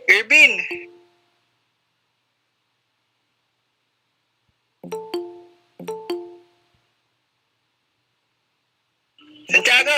Irvin, Santiago.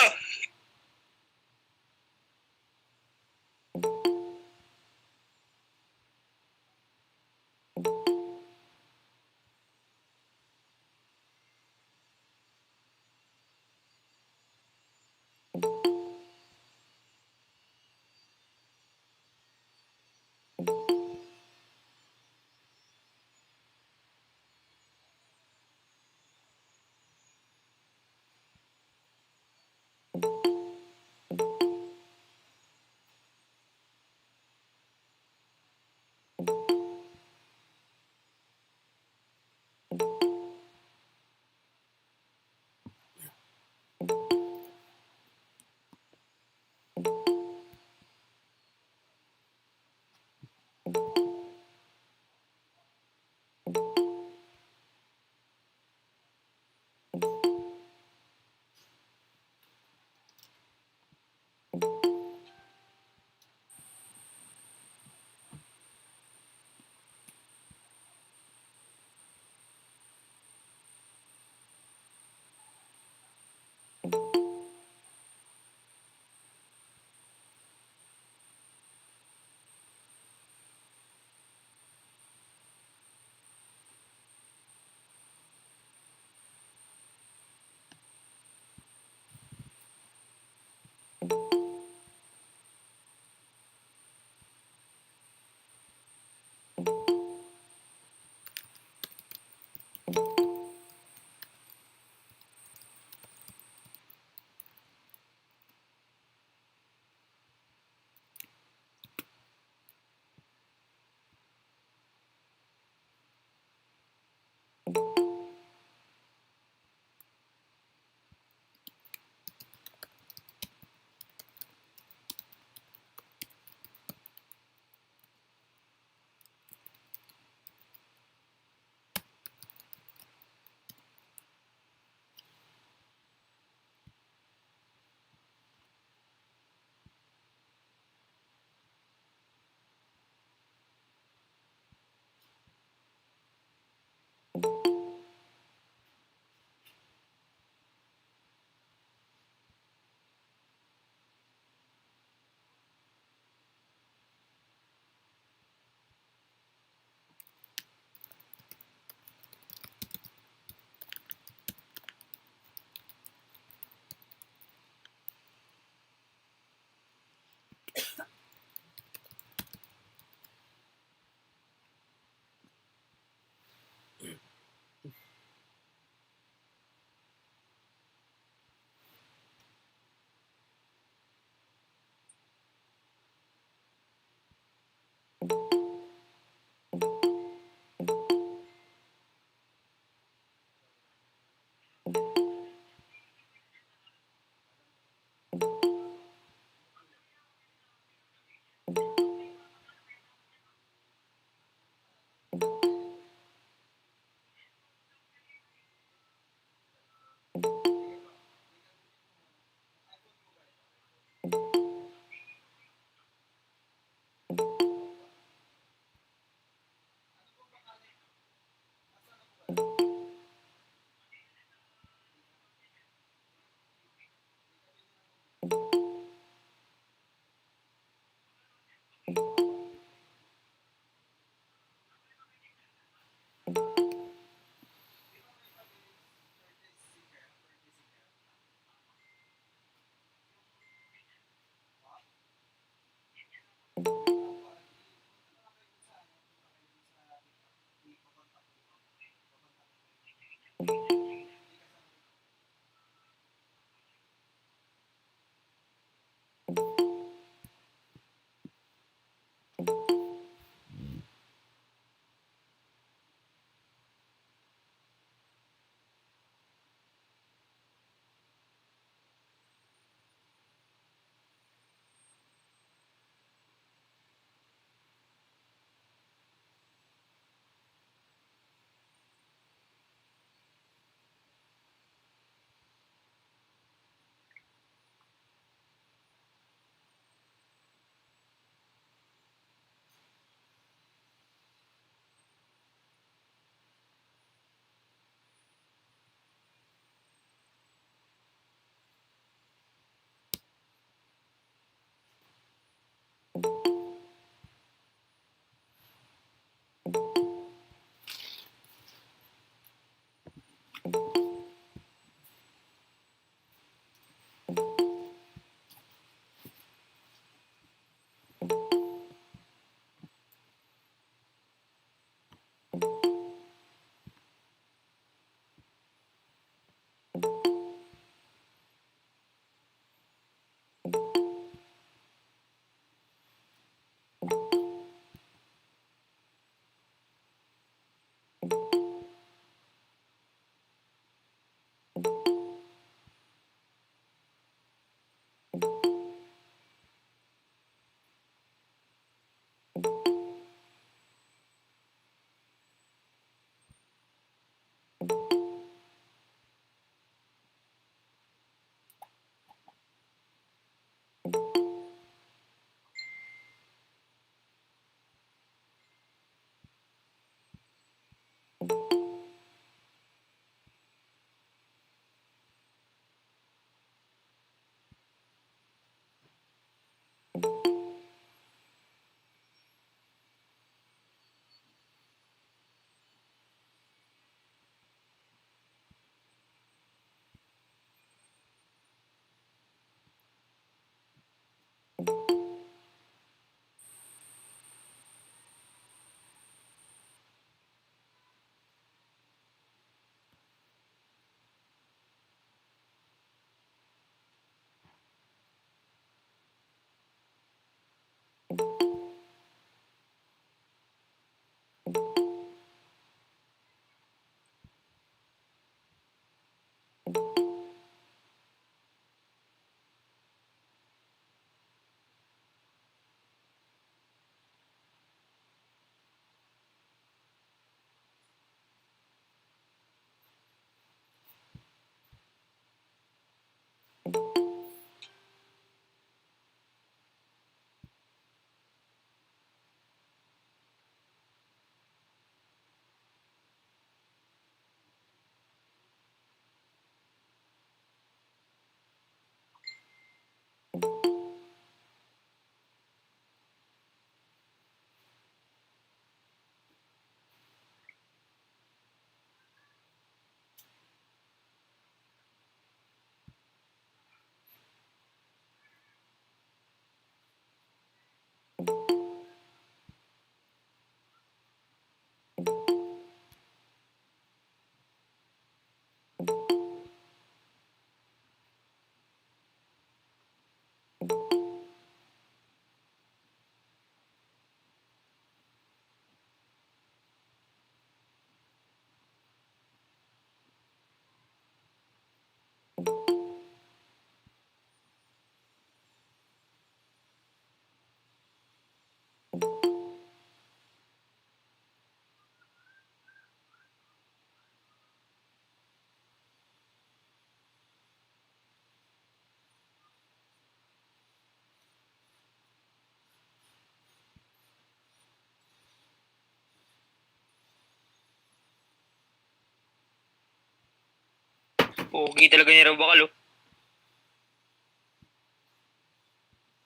Pogi talaga ni Rabakal, oh.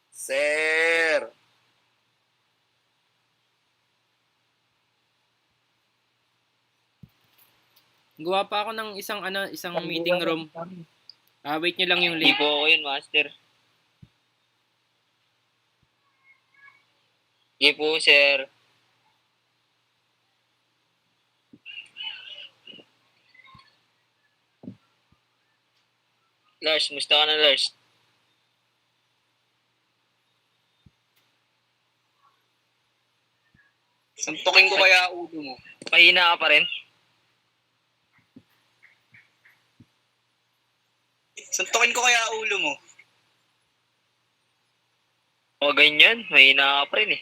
Sir! Gawa pa ako ng isang meeting room. Wait nyo lang yung Hindi link. po ako yun, master. Sige po, sir. Lars, musta ka na, Lars? Suntukin ko kaya ulo mo. Mahina ka pa rin? Suntukin ko kaya ulo mo. O ganyan, mahina ka pa rin eh.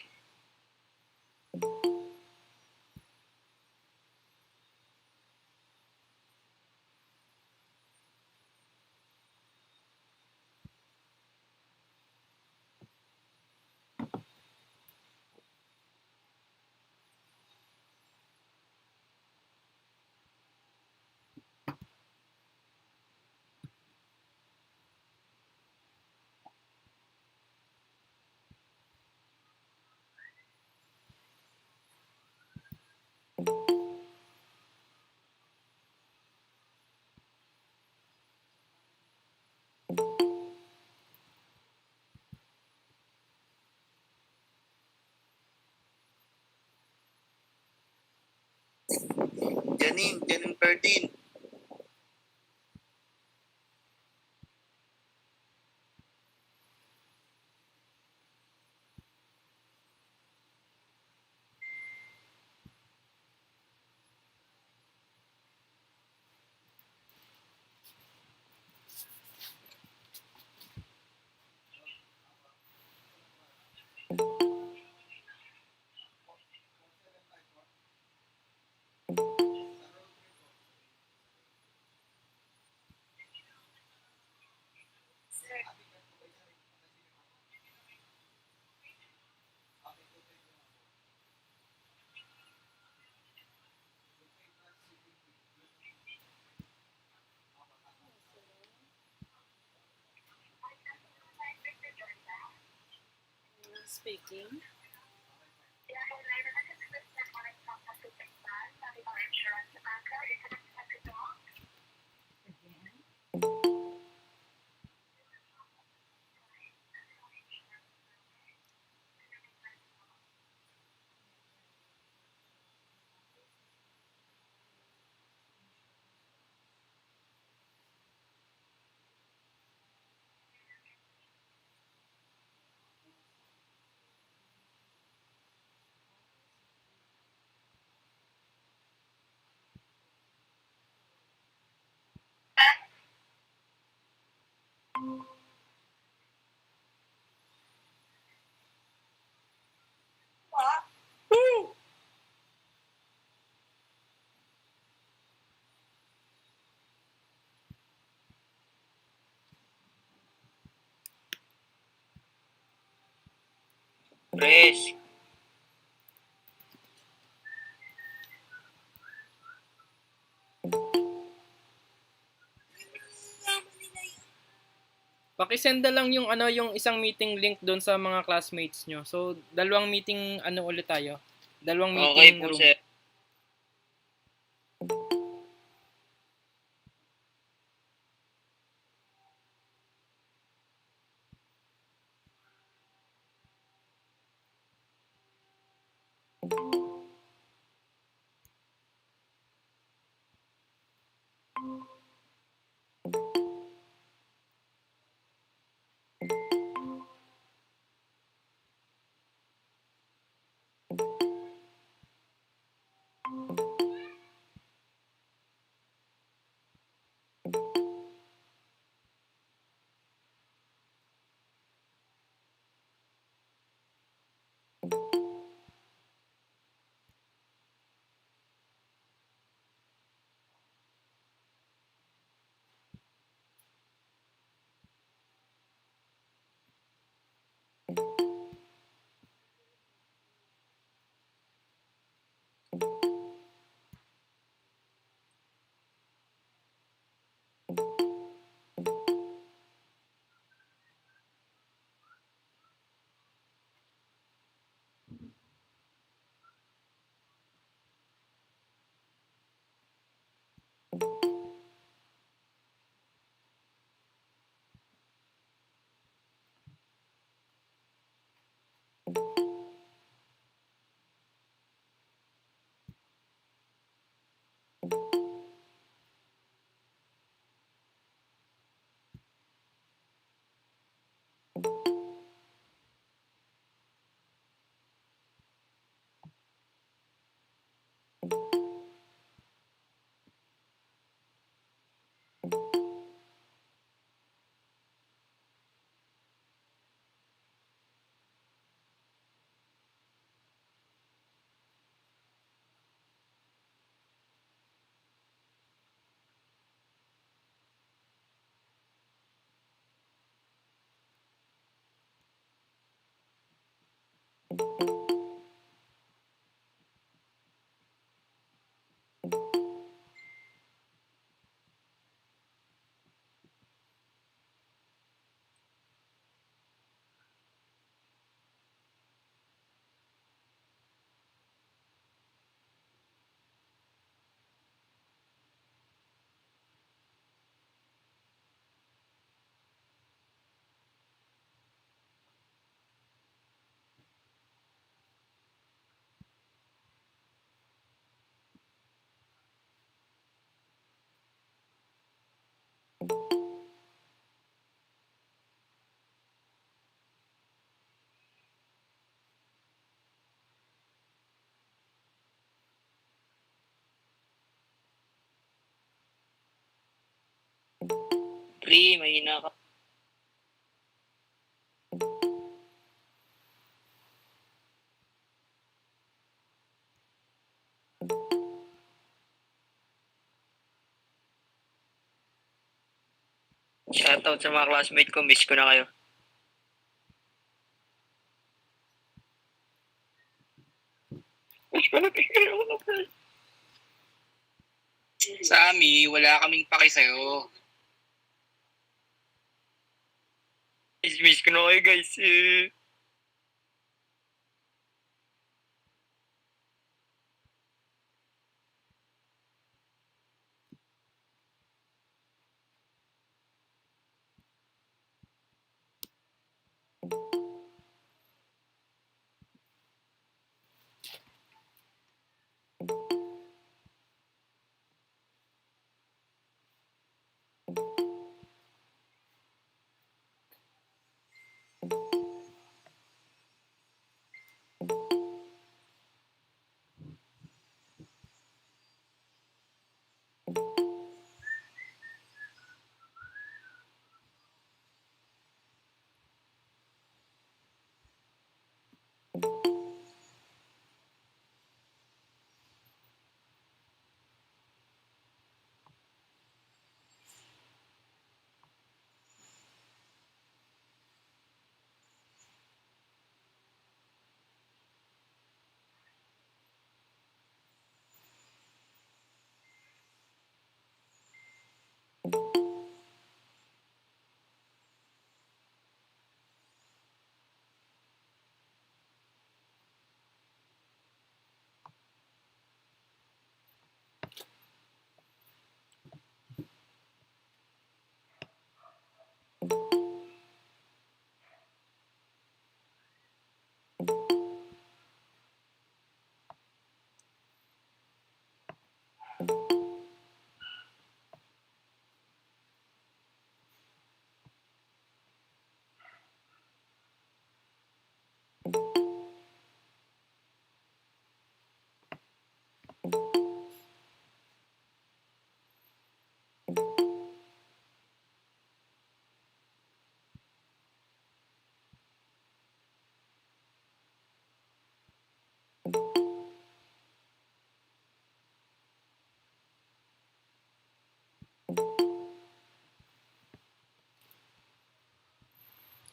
Janine Perdin. Speaking. Pres, Pakisend na lang yung isang meeting link doon sa mga classmates nyo. So, dalawang meeting ulit tayo. Dalawang okay meeting po, room. sir. Pre, mahina ka. Shoutout sa mga classmate ko, miss ko na kayo. Miss ko na kayo. Sa amin, wala kaming paki sa'yo. Miss ko na kayo guys.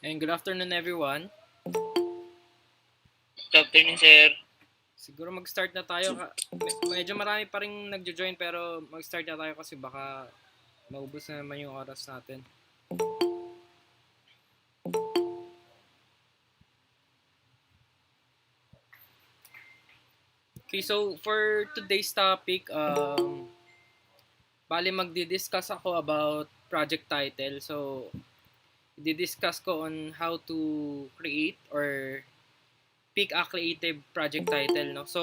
And good afternoon everyone. Good afternoon, sir. Siguro mag-start na tayo. Medyo marami pa rin nagjo-join pero mag-start na tayo kasi baka maubos na naman yung oras natin. Okay, so for today's topic, bali magdi-discuss ako about project title. So, di-discuss ko on how to create or pick a creative project title, no? So,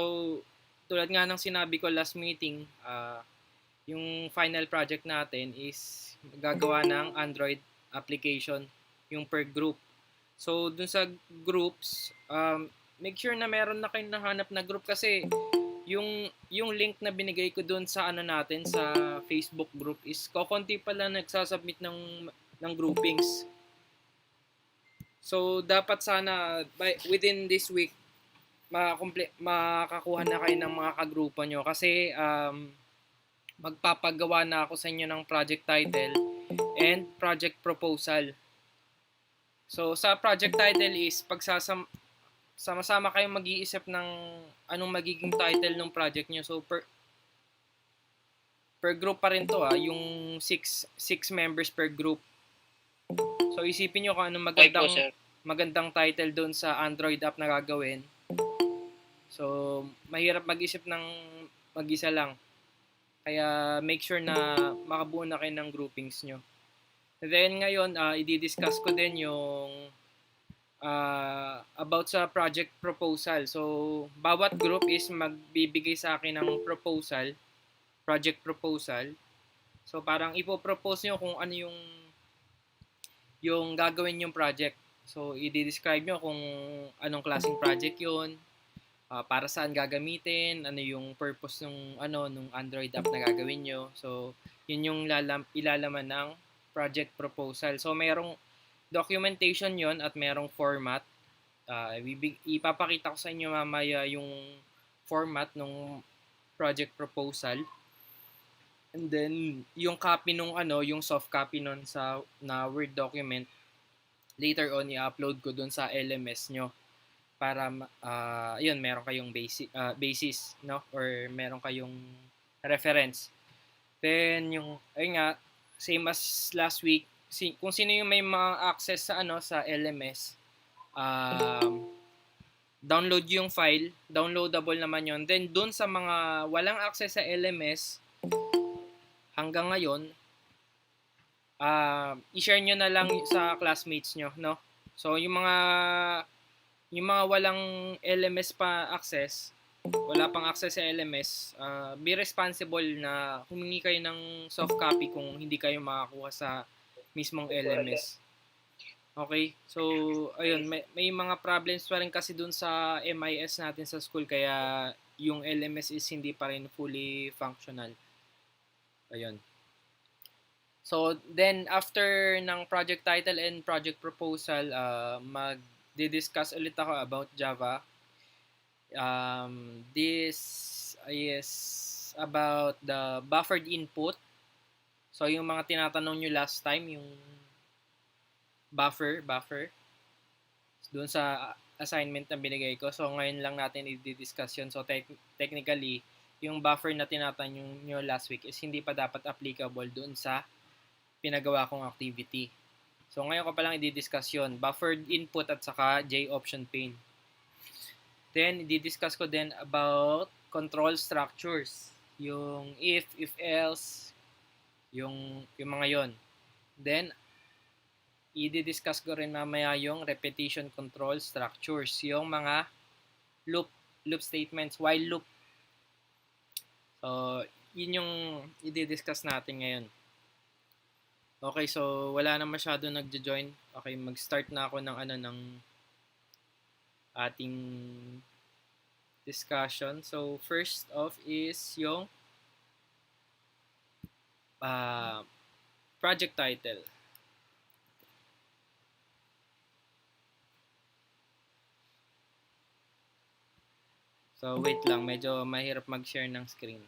tulad nga ng sinabi ko last meeting, yung final project natin is gagawa ng Android application, yung per group. So, dun sa groups, make sure na meron na kayong nahanap na group kasi yung link na binigay ko doon sa ano natin sa Facebook group is kokonti pala nagsasubmit ng groupings. So dapat sana within this week makakuha na kayo ng mga kagrupo nyo kasi magpapagawa na ako sa inyo ng project title and project proposal. So sa project title is sama-sama kayong mag-iisip ng anong magiging title ng project nyo. So per group pa rin to yung 6 members per group. So isipin nyo kung anong Okay po, sir. magandang title doon sa Android app na gagawin. So mahirap mag-isip ng mag-isa lang. Kaya make sure na makabuo na kayo ng groupings nyo. Then ngayon, i-discuss ko din yung about sa project proposal. So, bawat group is magbibigay sa akin ng proposal, project proposal. So, parang ipopropose nyo kung ano yung gagawin yung project. So, i-describe nyo kung anong klaseng project yun, para saan gagamitin, ano yung purpose nung Android app na gagawin nyo. So, yun yung ilalaman ng project proposal. So, merong documentation yon at merong format. Ipapakita ko sa inyo mamaya yung format ng project proposal. And then, yung copy yung soft copy nun na Word document, later on, i-upload ko dun sa LMS nyo para, yun, meron kayong basis, no? Or meron kayong reference. Then, ayun nga, same as last week, kung sino yung may mga access sa sa LMS, download yung file, downloadable naman yon. Then doon sa mga walang access sa LMS hanggang ngayon, i-share nyo na lang sa classmates nyo, no? So yung mga walang LMS pa access, wala pang access sa LMS, be responsible na humingi kayo ng soft copy kung hindi kayo makakuha sa mismong LMS. Okay? So, ayun, may mga problems pa rin kasi dun sa MIS natin sa school kaya yung LMS is hindi pa rin fully functional. Ayun. So, then after ng project title and project proposal, mag-discuss ulit ako about Java. This is about the buffered input. So, yung mga tinatanong nyo last time, yung buffer, doon sa assignment na binigay ko. So, ngayon lang natin i-discuss yun. So, technically, yung buffer na tinatanong nyo last week is hindi pa dapat applicable doon sa pinagawa kong activity. So, ngayon ko pa lang i-discuss yun. Buffered input at saka J-option pane. Then, i-discuss ko din about control structures. Yung if else, yung mga yon. Then, i-discuss ko rin mamaya yung repetition control structures. Yung mga loop statements, while loop. So, yun yung i-discuss natin ngayon. Okay, so wala na masyado nagjo-join. Okay, mag-start na ako ng ating discussion. So, first off is yung project title. So, wait lang. Medyo mahirap mag-share ng screen.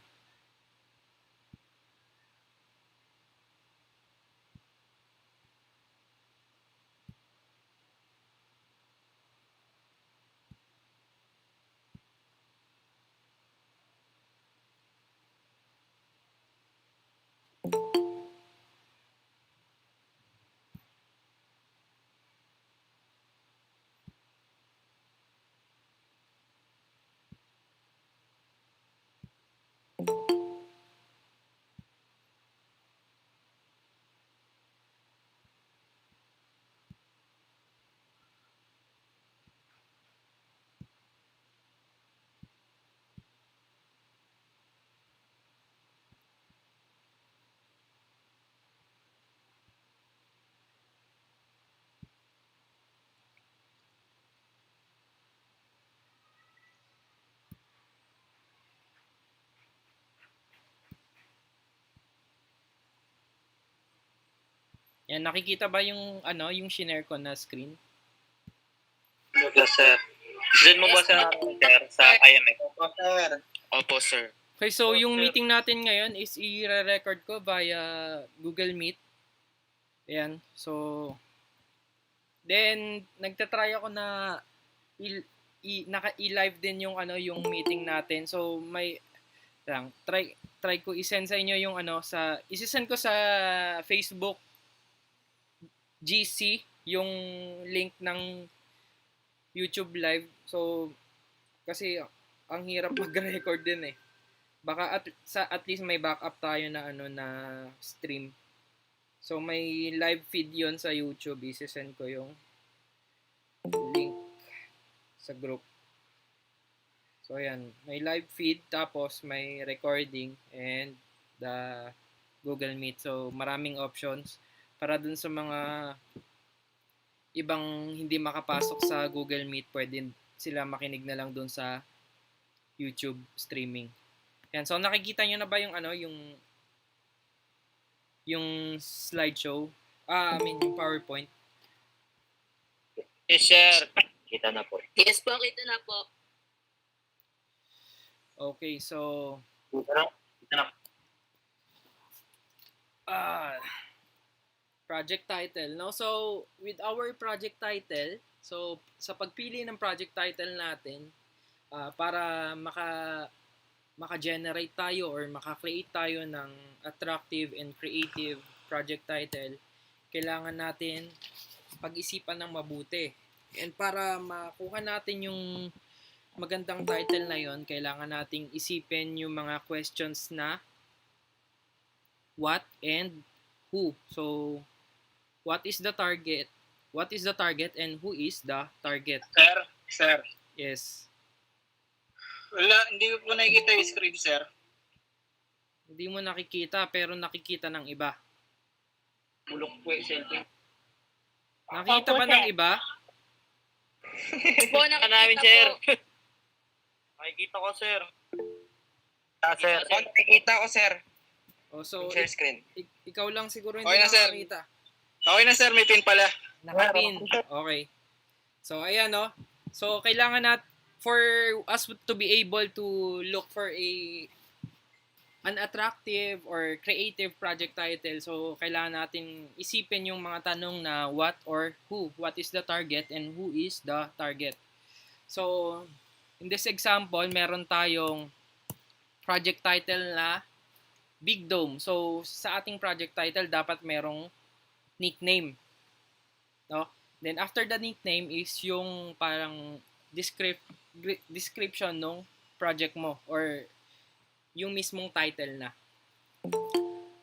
Yan, nakikita ba yung yung shinare ko na screen? Yes, sir. Send mo ba sa sir sa IMX? Opo, sir. Opo, sir. Okay, so yung sir. meeting natin ngayon is i-record ko via Google Meet. Ayan. So, then, nagtatry ako na naka-i-live din yung yung meeting natin. So, try ko i-send sa inyo yung i-send ko sa Facebook GC yung link ng YouTube live. So, kasi ang hirap mag-record din eh. Baka at least may backup tayo na na stream. So may live feed 'yon sa YouTube. I-send ko yung link sa group. So ayan, may live feed tapos may recording and the Google Meet. So maraming options para dun sa mga ibang hindi makapasok sa Google Meet, pwede sila makinig na lang dun sa YouTube streaming. Yan. So nakikita nyo na ba yung yung slideshow? Yung PowerPoint. Yes, sir. Kita na po. Yes po, kita na po. Okay, so Kita na. project title. No? So, with our project title, so sa pagpili ng project title natin, para maka-generate tayo or maka-create tayo ng attractive and creative project title, kailangan natin pag-isipan ng mabuti. And para makuha natin yung magandang title na yon, kailangan nating isipin yung mga questions na what and who. So, what is the target? What is the target and who is the target? Sir. Yes. Wala, hindi ko po nakikita yung screen, sir. Hindi mo nakikita pero nakikita ng iba. Bulok po yung cellphone. Nakita ba ng iba? Po, Kita namin, sir. po. Nakikita ko, sir. Sir. Nakikita ko, sir. So, Share screen. ikaw lang siguro hindi Okay na, sir. nakakita. Okay na, sir. May pin pala. Nakapin. Okay. So, ayan, no? So, kailangan for us to be able to look for an attractive or creative project title, so kailangan natin isipin yung mga tanong na what or who. What is the target and who is the target? So, in this example, meron tayong project title na Big Dome. So, sa ating project title, dapat merong nickname. No? Then, after the nickname is yung parang description ng project mo or yung mismong title na.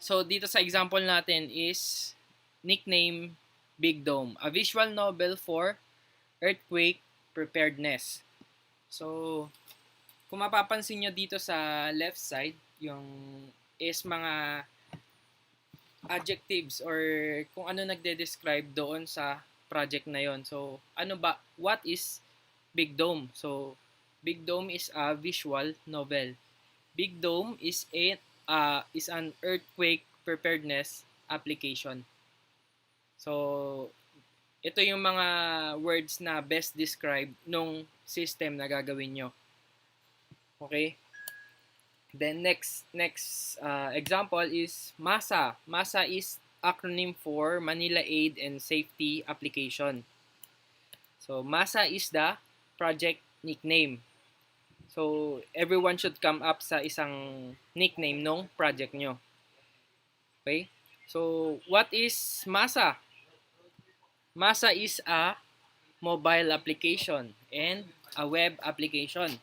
So, dito sa example natin is nickname Big Dome, a visual novel for earthquake preparedness. So, kung mapapansin nyo dito sa left side, yung is mga adjectives or kung ano nagde-describe doon sa project na yon. So, what is Big Dome? So, Big Dome is a visual novel. Big Dome is an earthquake preparedness application. So, ito yung mga words na best describe nung system na gagawin nyo. Okay? Then next example is MASA. MASA is acronym for Manila Aid and Safety Application. So, MASA is the project nickname. So, everyone should come up sa isang nickname ng project nyo. Okay? So, what is MASA? MASA is a mobile application and a web application.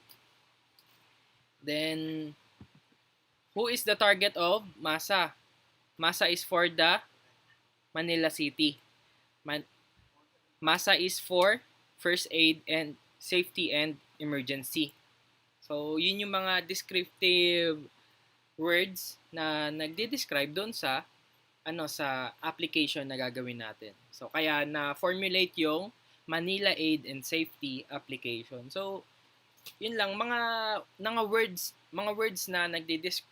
Then, who is the target of MASA? MASA is for the Manila City. MASA is for first aid and safety and emergency. So, yun yung mga descriptive words na nagde-describe doon sa sa application na gagawin natin. So, kaya na-formulate yung Manila Aid and Safety application. So, yun lang mga words na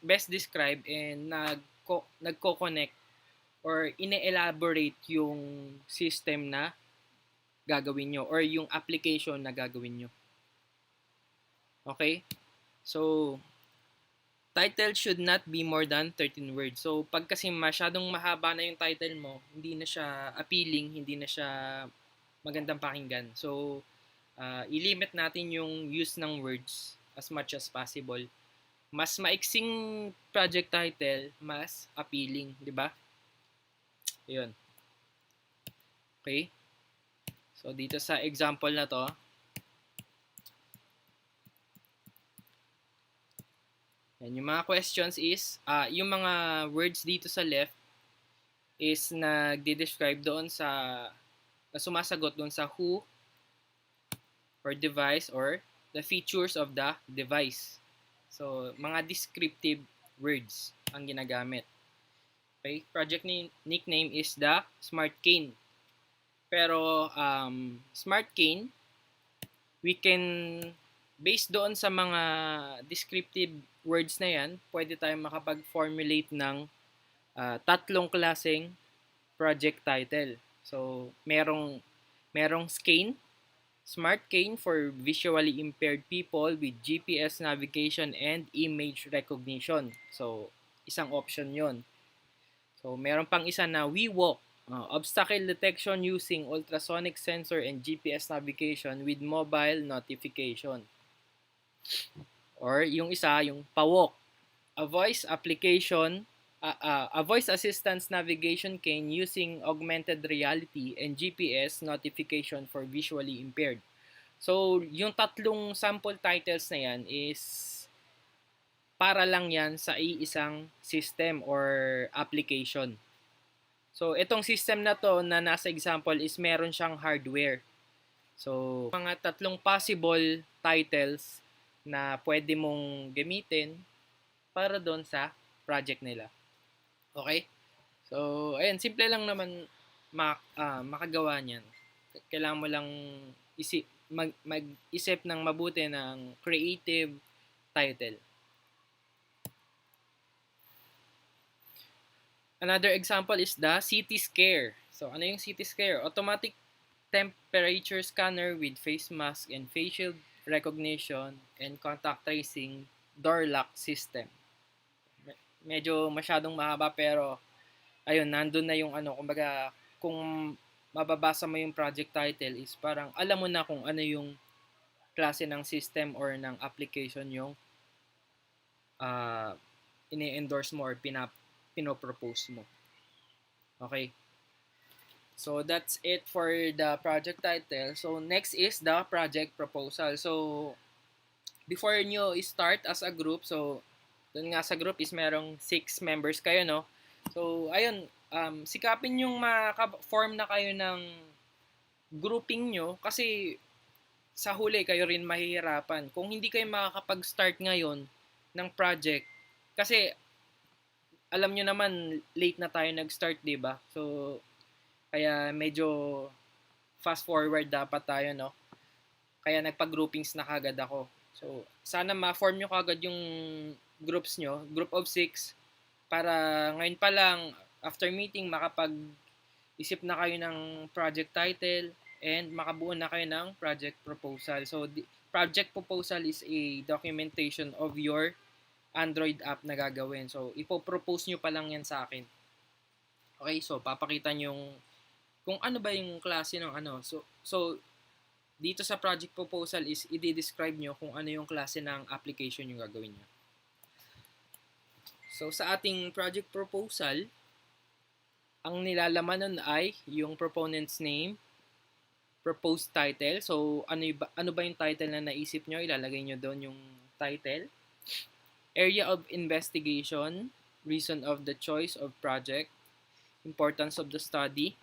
best describe and nagko-connect or ine-elaborate yung system na gagawin nyo or yung application na gagawin nyo. Okay? So, title should not be more than 13 words. So, pag kasi masyadong mahaba na yung title mo, hindi na siya appealing, hindi na siya magandang pakinggan. So, i-limit natin yung use ng words as much as possible. Mas maiksing project title, mas appealing, di ba? Ayun. Okay? So, dito sa example na to, yan, yung mga questions is, yung mga words dito sa left is nagde-describe doon sa, sumasagot doon sa who, or device, or the features of the device. So, mga descriptive words ang ginagamit. Okay? Project nickname is the Smart Cane. Pero, Smart Cane, we can, based doon sa mga descriptive words na yan, pwede tayong makapag-formulate ng tatlong klaseng project title. So, merong cane, Smart Cane for visually impaired people with GPS navigation and image recognition. So, isang option yon. So, meron pang isa na We Walk, obstacle detection using ultrasonic sensor and GPS navigation with mobile notification. Or yung isa, yung Pa-Walk, a voice application, a voice assistance navigation cane using augmented reality and GPS notification for visually impaired. So, yung tatlong sample titles na yan is para lang yan sa iisang system or application. So, itong system na to na nasa example is meron siyang hardware. So, mga tatlong possible titles na pwede mong gamitin para doon sa project nila. Okay? So, ayun, simple lang naman makagawa niyan. Kailangan mo lang mag-isip ng mabuti ng creative title. Another example is the city scare. So, ano yung city scare? Automatic temperature scanner with face mask and facial recognition and contact tracing door lock system. Medyo masyadong mahaba pero ayun, nandun na yung kumbaga kung mababasa mo yung project title is parang alam mo na kung ano yung klase ng system or ng application yung ini-endorse mo or pinopropose mo. Okay. So, that's it for the project title. So, next is the project proposal. So, before nyo start as a group, so, doon nga sa group is merong 6 members kayo, no? So, ayun, sikapin yung maka-form na kayo ng grouping nyo kasi sa huli kayo rin mahihirapan. Kung hindi kayo makakapag-start ngayon ng project, kasi alam nyo naman, late na tayo nag-start, diba? So, kaya medyo fast forward dapat tayo, no? Kaya nagpa-groupings na kagad ako. So, sana ma-form nyo kagad yung groups nyo, group of 6, para ngayon pa lang, after meeting, makapag-isip na kayo ng project title and makabuo na kayo ng project proposal. So, project proposal is a documentation of your Android app na gagawin. So, ipopropose nyo pa lang yan sa akin. Okay, so papakita nyo kung ano ba yung klase ng So dito sa project proposal is i-describe nyo kung ano yung klase ng application yung gagawin nyo. So sa ating project proposal, ang nilalaman nun ay yung proponent's name, proposed title. So ano ba yung title na naisip nyo? Ilalagay nyo doon yung title. Area of investigation, reason of the choice of project, importance of the study,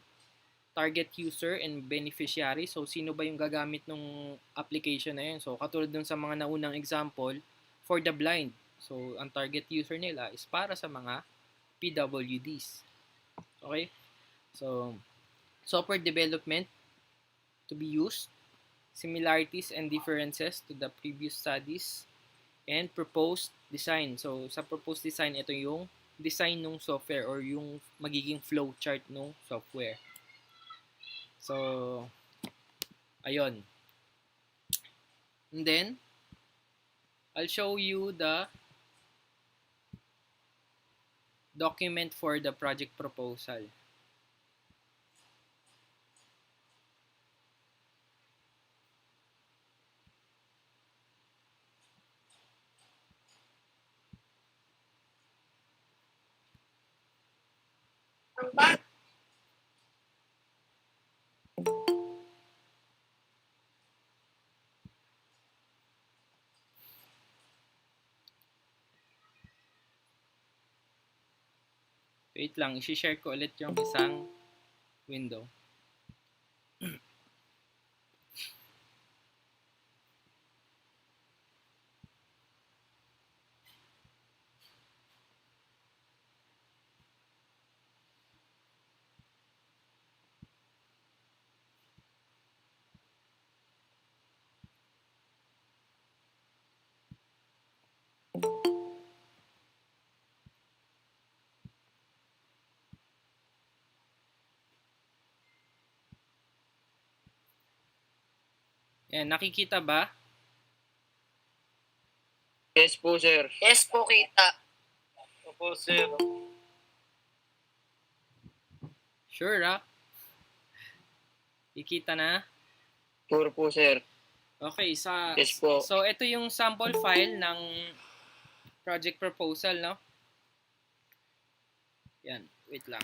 target user and beneficiary. So, sino ba yung gagamit ng application na yun? So, katulad dun sa mga naunang example, for the blind. So, ang target user nila is para sa mga PWDs. Okay? So, software development to be used, similarities and differences to the previous studies, and proposed design. So, sa proposed design, ito yung design ng software or yung magiging flow chart ng software. So, ayun. And then, I'll show you the document for the project proposal. Wait lang, isi-share ko ulit yung isang window. Yan, nakikita ba? Yes po, sir. Yes po, kita. Opo, sir. Sure, ah? Ikita na? Sure po, sir. Okay, Yes po. so ito yung sample file ng project proposal, no? Yan, wait lang.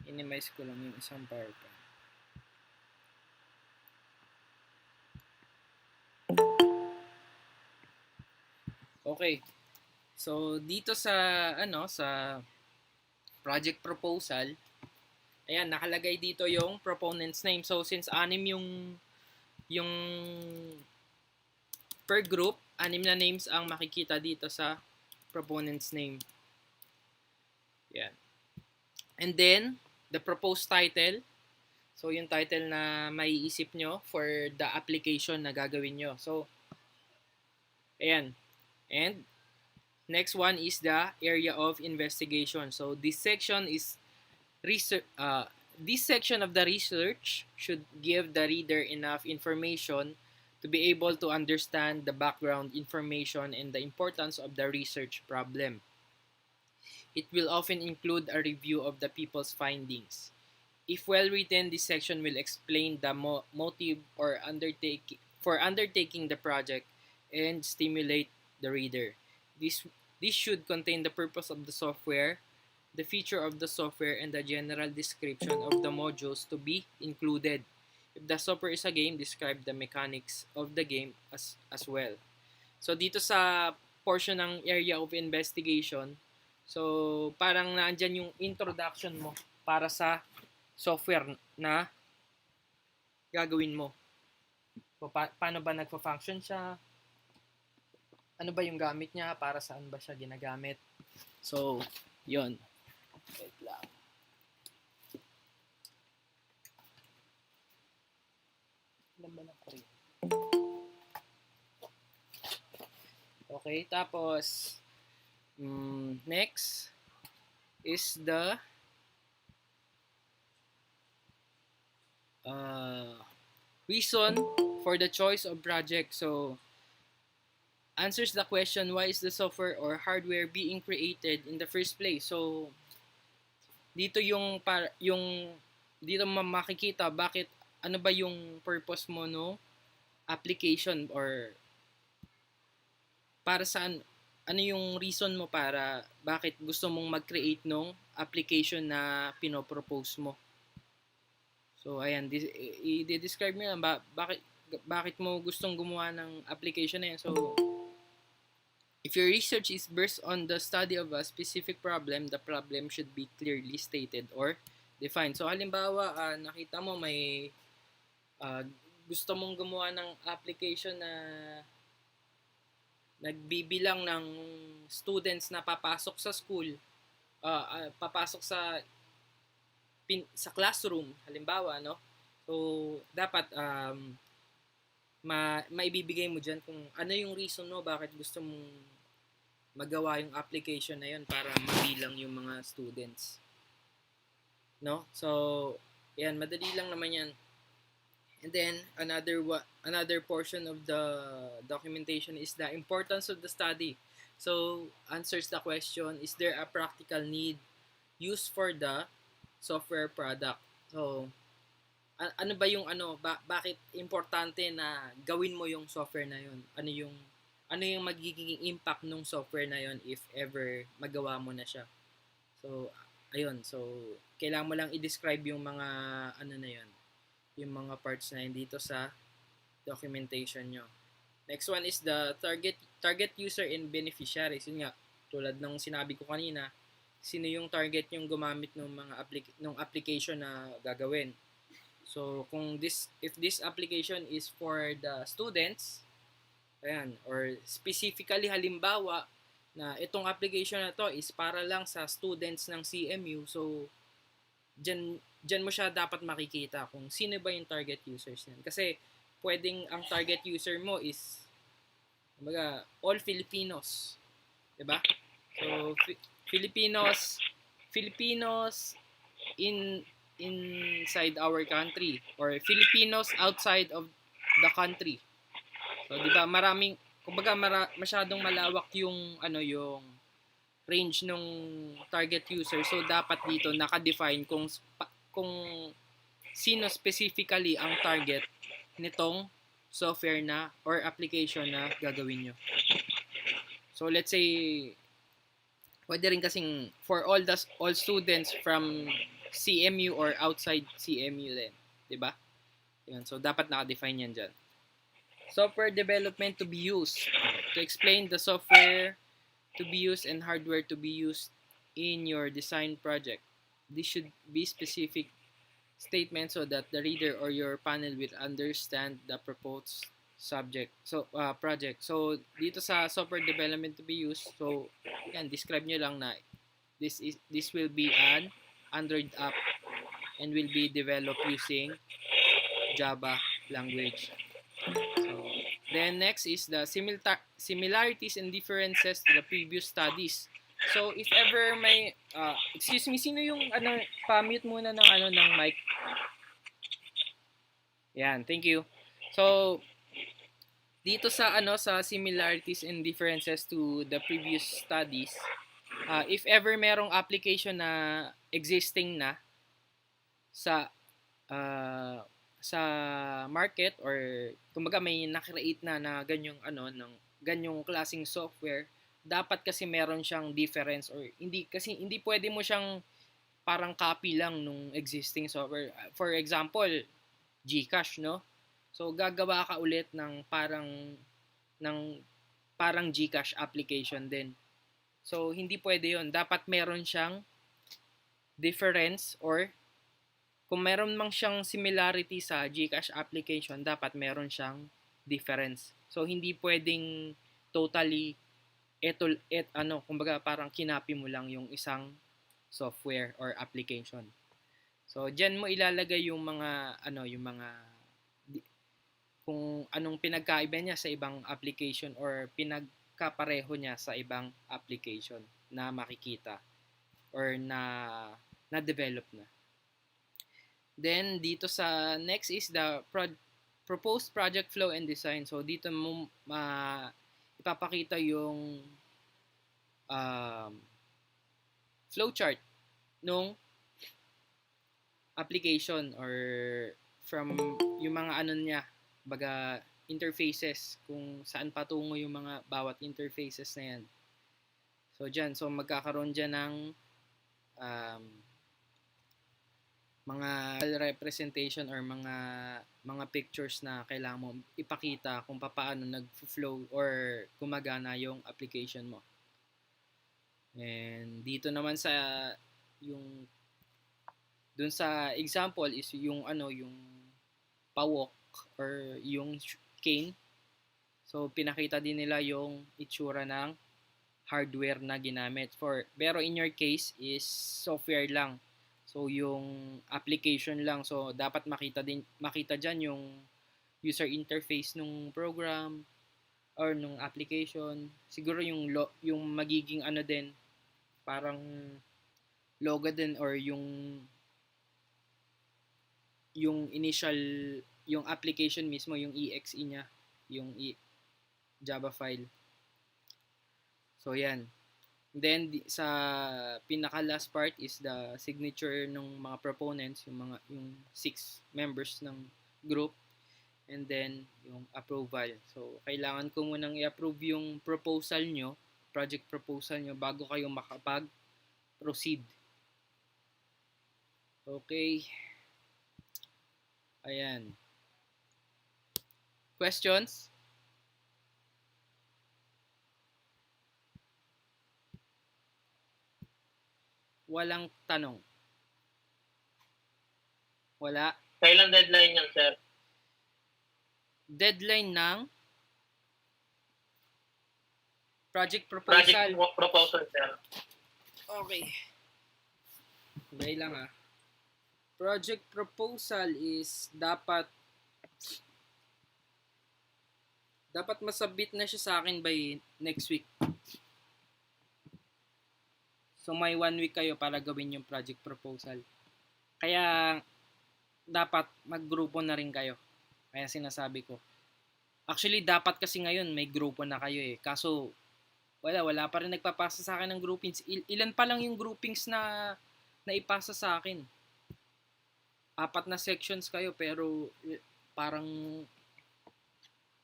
Minimize ko lang yung isang PowerPoint. Okay. So dito sa sa project proposal, ayan, nakalagay dito yung proponent's name. So since anim yung per group, anim na names ang makikita dito sa proponent's name. Yan. And then the proposed title. So yung title na maiisip nyo for the application na gagawin nyo. So ayan. And next one is the area of investigation. So this section is research. This section of the research should give the reader enough information to be able to understand the background information and the importance of the research problem. It will often include a review of the people's findings. If well written, this section will explain the motive or undertaking the project and stimulate the reader. This should contain the purpose of the software, the feature of the software, and the general description of the modules to be included. If the software is a game, describe the mechanics of the game as well. So dito sa portion ng area of investigation, so parang naandyan yung introduction mo para sa software na gagawin mo. So, paano ba nagpa-function siya? Ano ba yung gamit niya? Para saan ba siya ginagamit? So, yon. Wait lang. Ilan ba na okay, tapos next is the reason for the choice of project. So, answers the question, why is the software or hardware being created in the first place? So, dito dito makikita bakit, ano ba yung purpose mo no application, or para saan, ano yung reason mo para bakit gusto mong mag-create nung application na pinopropose mo. So, ayan, i-describe mo lang bakit mo gustong gumawa ng application na yan. So, if your research is based on the study of a specific problem, the problem should be clearly stated or defined. So, halimbawa, nakita mo may gusto mong gumawa ng application na nagbibilang ng students na papasok sa school, papasok sa classroom, halimbawa, no? So, dapat maibibigay mo dyan kung ano yung reason mo bakit gusto mong magawa yung application na yun para mabilang yung mga students. No? So, yan, madali lang naman yan. And then, another portion of the documentation is the importance of the study. So, answers the question, is there a practical need used for the software product? So, ano ba yung bakit importante na gawin mo yung software na yun? Ano yung magiging impact ng software na yun if ever magawa mo na siya? So, ayun. So, kailangan mo lang i-describe yung mga na yun, yung mga parts na yun dito sa documentation nyo. Next one is the target user and beneficiaries. Yun nga, tulad ng sinabi ko kanina, sino yung target yung gumamit ng mga application na gagawin. So, if this application is for the students, ayan, or specifically halimbawa na itong application na to is para lang sa students ng CMU, so dyan mo siya dapat makikita kung sino ba yung target users niyan. Kasi pwedeng ang target user mo is all Filipinos, 'di ba? So Filipinos inside our country or Filipinos outside of the country. So 'di ba, masyadong malawak yung yung range ng target user. So dapat dito naka-define kung sino specifically ang target nitong software na or application na gagawin nyo. So let's say pwede rin kasing for all students from CMU or outside CMU din, 'di ba? Yan, so dapat naka-define yan diyan. Software development to be used. To explain the software to be used and hardware to be used in your design project. This should be specific statements so that the reader or your panel will understand the proposed project. So dito sa software development to be used, so yan, describe nyo lang na this will be an Android app and will be developed using Java language. So then next is the similarities and differences to the previous studies. So if ever may excuse me, sino yung pa-mute muna ng mic? Yan, thank you. So dito sa sa similarities and differences to the previous studies, if ever merong application na existing na sa market or kumbaga may na-create na ganyong klaseng software, dapat kasi meron siyang difference or hindi pwede mo siyang parang copy lang nung existing software. For example, GCash, no? So gagawa ka ulit ng parang GCash application din. So hindi pwede 'yon. Dapat meron siyang difference or kung meron mang siyang similarity sa GCash application, dapat meron siyang difference. So hindi pwedeng totally kumbaga parang kinapi mo lang yung isang software or application. So diyan mo ilalagay yung mga kung anong pinagkaiba niya sa ibang application or pinagkapareho niya sa ibang application na makikita or na develop na. Then dito sa next is the proposed project flow and design. So dito mo ipapakita yung flowchart nung application or from yung mga niya, baga interfaces, kung saan patungo yung mga bawat interfaces na yan. So dyan, so magkakaroon dyan ng mga representation or mga pictures na kailangan mo ipakita kung paano nag-flow or gumagana yung application mo. And dito naman sa yung dun sa example is yung yung pawok or yung cane. So pinakita din nila yung itsura ng hardware na ginamit pero in your case is software lang. So yung application lang. So dapat makita diyan yung user interface ng program, or nung application. Siguro yung magiging ano din, parang logo din or yung initial, yung application mismo, yung exe niya, yung Java file. So yan. Then sa pinaka last part is the signature ng mga proponents, yung 6 members ng group, and then yung approval. So kailangan ko munang i-approve yung proposal nyo, project proposal nyo bago kayo makapag-proceed. Okay. Ayan. Questions? Walang tanong. Wala. Kailan deadline yan, sir? Deadline ng project Project proposal. proposal, sir. Okay. Bay lang ah. Project proposal is dapat masubmit na siya sa akin by next week. So may 1 week kayo para gawin yung project proposal. Kaya dapat maggrupo na rin kayo. Kaya sinasabi ko. Actually dapat kasi ngayon may grupo na kayo eh. Kaso wala pa rin nagpapasa sa akin ng groupings. Ilan pa lang yung groupings na ipasa sa akin. 4 na sections kayo pero parang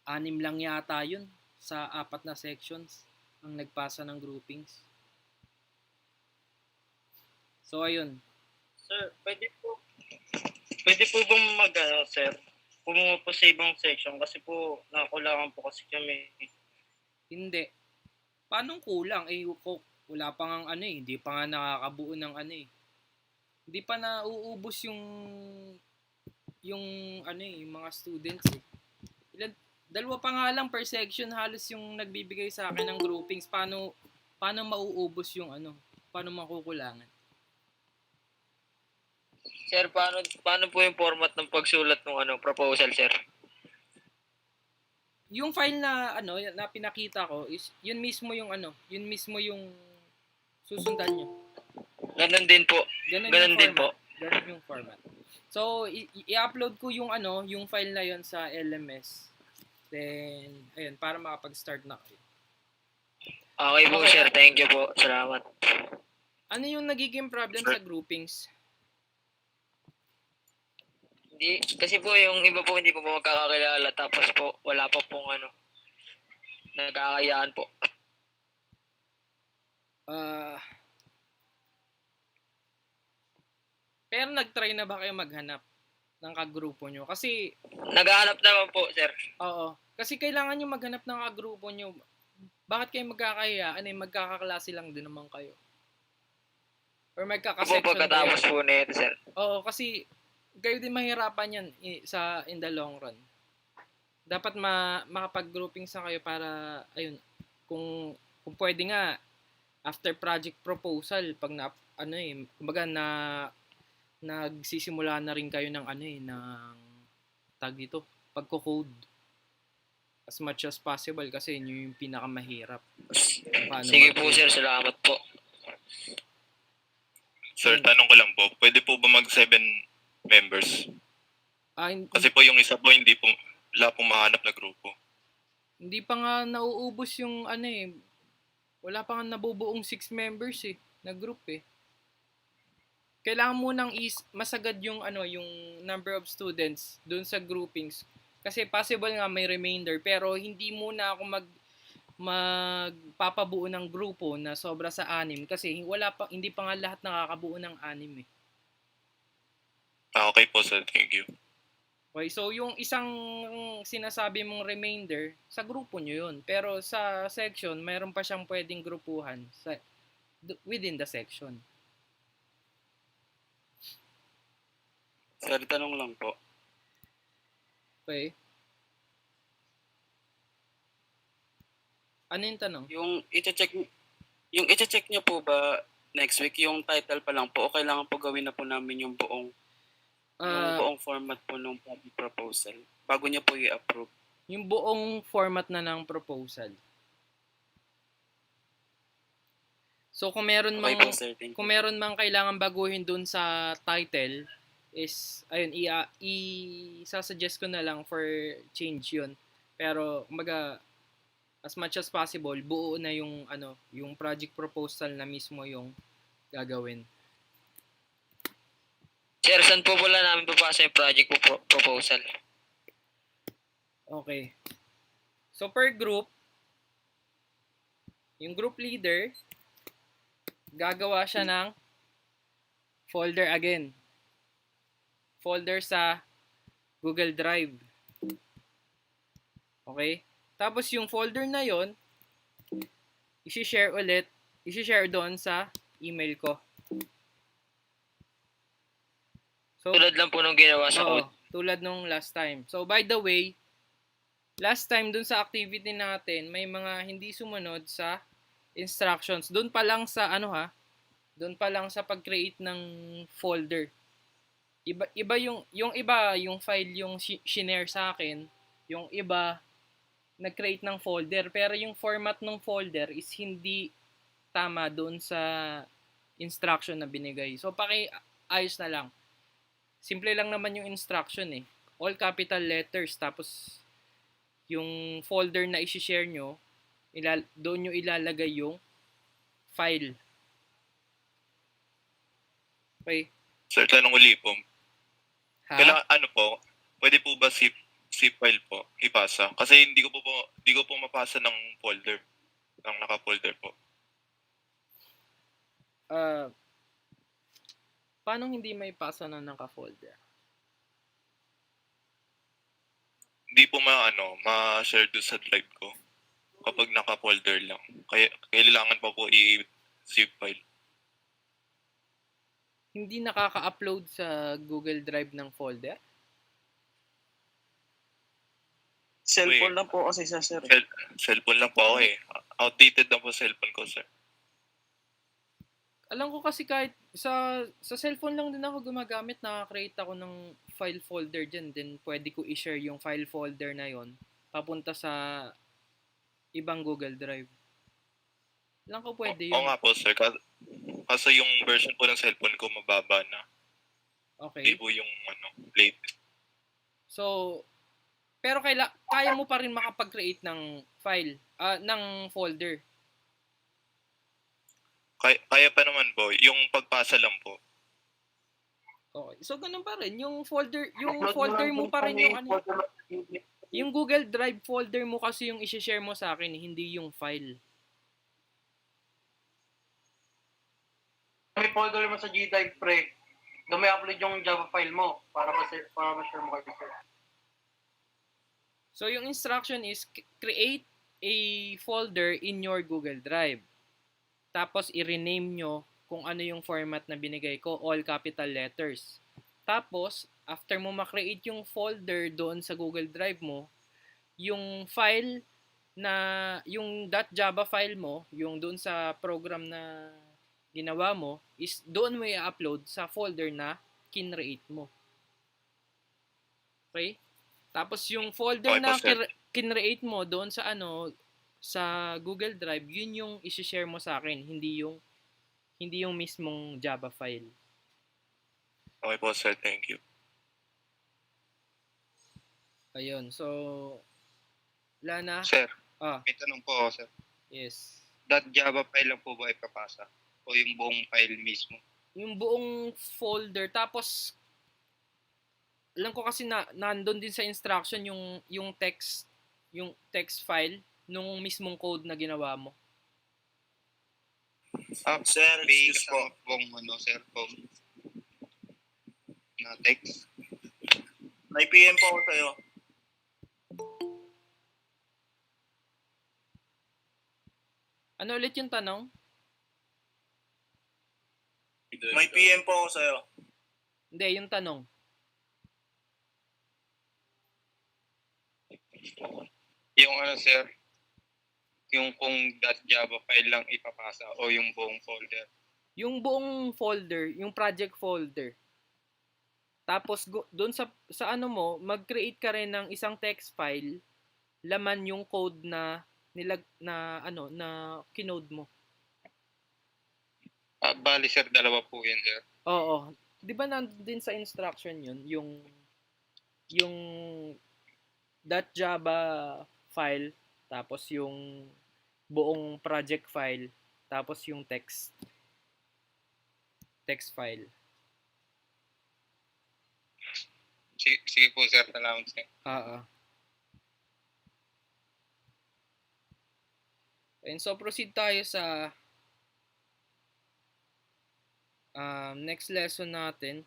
6 lang yata yun sa 4 na sections ang nagpasa ng groupings. So ayun. Sir, pwede po bang sir, kumuha po sa ibang section kasi po nakakulangan po kasi kami. Hindi. Paano kulang? Wala pa nga ano eh. Hindi pa nga nakakabuo ng ano eh. Hindi pa nauubos yung ano eh, yung mga students eh. 2 pa nga lang per section halos yung nagbibigay sa akin ng groupings. Paano mauubos yung ano? Paano makukulangan? Sir, paano po yung format ng pagsulat ng proposal, sir? Yung file na na pinakita ko is yun mismo yung susundan nyo. Ganun din po. Ganun din po. Ganun yung format. So i-upload ko yung yung file na yon sa LMS. Then ayun para makapag-start na kayo. Okay po, Okay. sir. Thank you po. Salamat. Ano yung nagiging problem sa groupings? Hindi, kasi po yung iba po hindi po magkakakilala tapos po wala pa pong nagkakayaan po. Pero nag-try na ba kayo maghanap ng kagrupo nyo? Kasi, Naghahanap naman po, sir. oo. Kasi kailangan nyo maghanap ng kagrupo nyo. Bakit kayo magkakayaan? Magkakaklase lang din naman kayo. Or Po magkakasection pagkatapos kayo. po nito, sir. Oo, kasi kayo din mahirapan yan in the long run. Dapat makapag-grouping sa kayo para, ayun, kung pwede nga, after project proposal, pag kumbaga nagsisimula na rin kayo ng tag dito, pagko-code as much as possible kasi yun yung pinakamahirap. Sige po, sir. Salamat po. Sir, tanong ko lang po, pwede po ba mag 7 members? Kasi po yung isa po, wala pong mahanap na grupo. Hindi pa nga nauubos yung wala pa nga nabubuong 6 members na group eh. Kailangan munang masagad yung yung number of students doon sa groupings. Kasi possible nga may remainder pero hindi muna ako magpapabuo ng grupo na sobra sa 6 kasi hindi pa nga lahat nakakabuo ng 6 eh. Okay po, sir. Thank you. Okay, so yung isang sinasabi mong remainder, sa grupo nyo yun. Pero sa section, mayroon pa siyang pwedeng grupuhan within the section. Sir, tanong lang po. Okay. Ano yung tanong? Yung i-check nyo po ba next week yung title pa lang po o kailangan po gawin na po namin yung buong format po ng project proposal bago niyo po i-approve? Yung buong format na ng proposal. So kung meron Okay mang po, sir. Thank you. kung meron mang kailangan baguhin dun sa title is ayun i-suggest ko na lang for change 'yun. Pero kumbaga as much as possible buo na yung yung project proposal na mismo yung gagawin. Sir, saan po wala namin papasa yung project proposal? Okay. So per group, yung group leader gagawa siya ng folder again. Folder sa Google Drive. Okay? Tapos yung folder na yon i-share doon sa email ko. So, Tulad lang po nung ginawa sa code. tulad nung last time. So, by the way, last time dun sa activity natin, may mga hindi sumunod sa instructions. Doon pa lang sa doon pa lang sa pag-create ng folder. Iba yung file yung shinare sa akin, yung iba nag-create ng folder pero yung format ng folder is hindi tama doon sa instruction na binigay. So ayos na lang. Simple lang naman yung instruction eh. All capital letters tapos yung folder na i-share nyo, doon nyo ilalagay yung file. Okay? Sir, tanong uli po. Ha? Kailangan, pwede po ba zip file po ipasa? Kasi hindi ko po mapasa ng folder. Ng naka-folder po. Paano hindi may pasa na naka-folder? Hindi po ma-share doon sa drive ko kapag naka-folder lang. Kaya kailangan pa po i-zip file. Hindi nakaka-upload sa Google Drive ng folder? Cellphone lang po kasi sa sir. Cellphone lang po ako eh. Outdated na po cellphone ko, sir. Alam ko kasi kahit sa cellphone lang din ako gumagamit, nakaka-create ako ng file folder dyan. Then pwede ko i-share yung file folder na yon papunta sa ibang Google Drive. Alam ko pwede yun. Oo nga po, sir. Kaso yung version po ng cellphone ko mababa na. Okay. Hindi po yung latest. So, pero kaya mo pa rin makapag-create ng file, ng folder. Kaya pa naman po. Yung pagpasa lang po. Okay. So, ganun pa rin. Yung folder mo pa rin yung yung Google Drive folder mo kasi yung i-share mo sa akin, hindi yung file. May folder mo sa G-Drive, pre. Doon may upload yung Java file mo para ma-share mo kayo, sir. So, yung instruction is create a folder in your Google Drive. Tapos, i-rename nyo kung ano yung format na binigay ko, all capital letters. Tapos, after mo ma-create yung folder doon sa Google Drive mo, yung file yung .java file mo, yung doon sa program na ginawa mo, is doon mo i-upload sa folder na kinreate mo. Okay? Tapos yung folder na kinreate mo doon sa sa Google Drive, yun yung i-share mo sa akin, hindi yung mismong Java file. Okay po, sir. Thank you. Ayun. So, wala na. Sir, Ah, may tanong po ako, sir. yes. .java file lang po ba ipapasa? O yung buong file mismo? Yung buong folder. Tapos, alam ko kasi nandun din sa instruction yung text file nung mismong code na ginawa mo. Sir, may kasama pong sir, pong na text. May PM po ako sa'yo. Ano ulit yung tanong? May PM po ako sa'yo. Hindi, yung tanong. Yung sir, yung kung .java file lang ipapasa o yung buong folder. Yung buong folder, yung project folder. Tapos doon sa mo, mag-create ka rin ng isang text file laman yung code na na kinode mo. Bali sir, dalawa po yun sir. Oo. 'Di ba nandun sa instruction yun, yung .java file, tapos yung buong project file, tapos yung text file. Sige po sir, salamat sir. Oo. And so proceed tayo sa next lesson natin.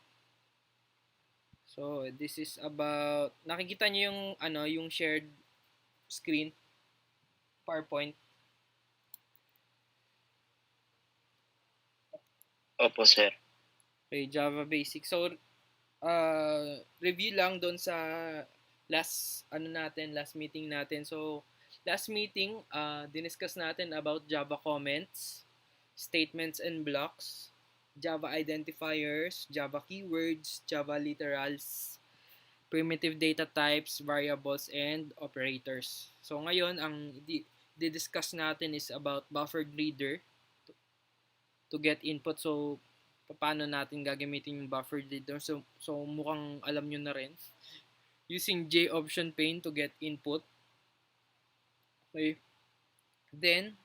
So this is about, nakikita niyo yung yung shared screen, PowerPoint. Opo, sir. Okay, Java Basic. So review lang doon sa last meeting natin. So last meeting, diniscuss natin about Java comments, statements and blocks, Java identifiers, Java keywords, Java literals, primitive data types, variables, and operators. So ngayon, ang di-discuss natin is about buffered reader to get input. So paano natin gagamitin yung buffered reader? So mukhang alam nyo na rin. Using J option pane to get input. Okay. Then,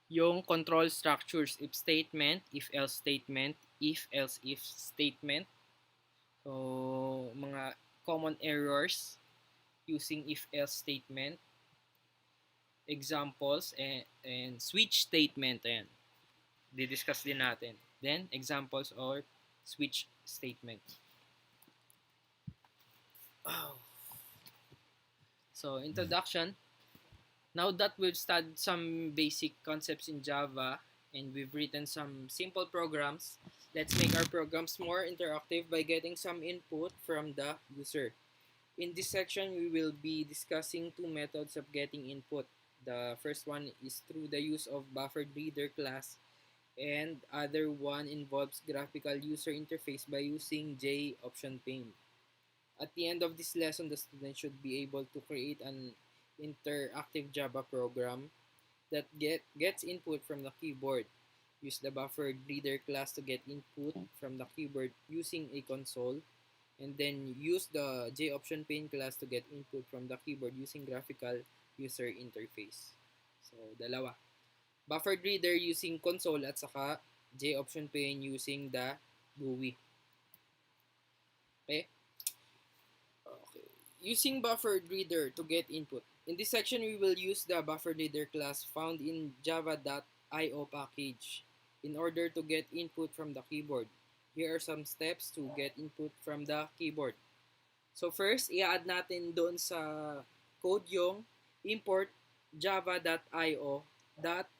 yung control structures, if statement, if else statement, if else if statement. So, mga common errors using if else statement, examples, and switch statement. Ayan. Di-discuss din natin. Then, examples or switch statement. Oh. So, introduction. Now that we've studied some basic concepts in Java and we've written some simple programs, let's make our programs more interactive by getting some input from the user. In this section, we will be discussing two methods of getting input. The first one is through the use of buffered reader class, and other one involves graphical user interface by using J option pane. At the end of this lesson, the student should be able to create an interactive Java program that gets input from the keyboard. Use the buffered reader class to get input from the keyboard using a console, and then use the J option pane class to get input from the keyboard using graphical user interface. So, dalawa. Buffered reader using console at saka J option pane using the GUI. Okay? Okay. Using buffered reader to get input. In this section, we will use the buffered reader class found in java.io package in order to get input from the keyboard. Here are some steps to get input from the keyboard. So first, i-add natin doon sa code yung import java.io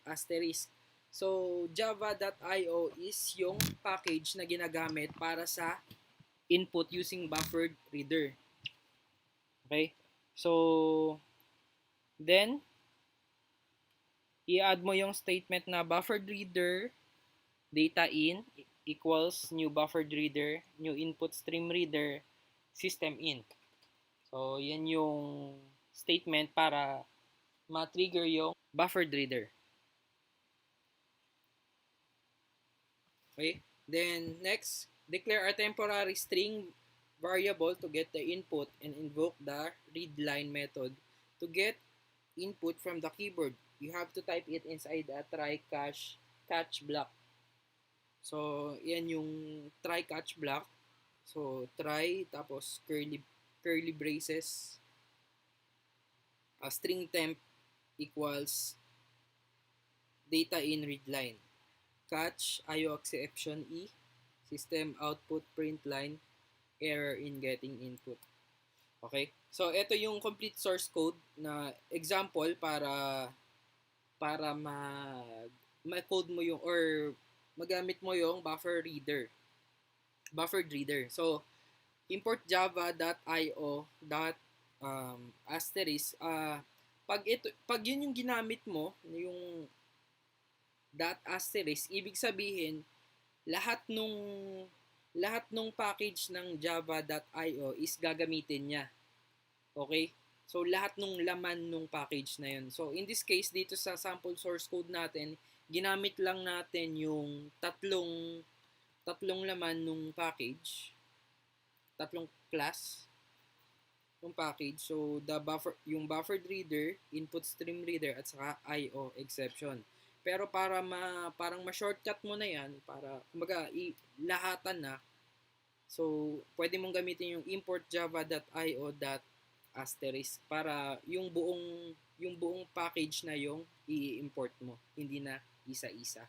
.asterisk. So java.io is yung package na ginagamit para sa input using buffered reader. Okay? So then, i-add mo yung statement na buffered reader data in equals new buffered reader, new input stream reader, system in. So, yan yung statement para ma-trigger yung buffered reader. Okay? Then, next, declare a temporary string variable to get the input and invoke the readline method to get input from the keyboard. You have to type it inside a try catch block. So, yan yung try catch block. So, try, tapos curly braces, string temp equals data in readline. Catch, IO exception E, system output print line, error in getting input. Okay? So, ito yung complete source code na example para ma-code mo yung or magamit mo yung buffered reader. So, import java.io asterisk. Pag yun yung ginamit mo, yung asterisk, ibig sabihin lahat nung package ng java.io is gagamitin niya. Okay? So, lahat ng laman ng package na yun. So, in this case, dito sa sample source code natin, ginamit lang natin yung tatlong laman ng package, tatlong class ng package. So, yung buffered reader, input stream reader, at saka IO exception. Pero parang ma-shortcut mo na yan, para, kumbaga, lahatan na. So, pwede mong gamitin yung import java.io asterisk para yung buong package na yung i-import mo, hindi na isa-isa.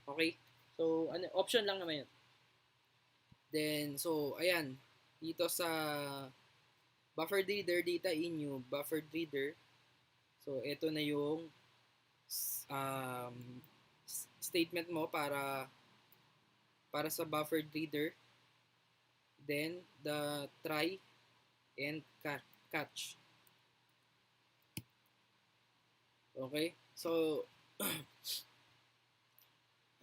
Okay? So, option lang naman yun. Then, so, ayan. Dito sa buffered reader, data in new, buffered reader. So, ito na yung statement mo para sa buffered reader. Then, the try and catch. Okay? So,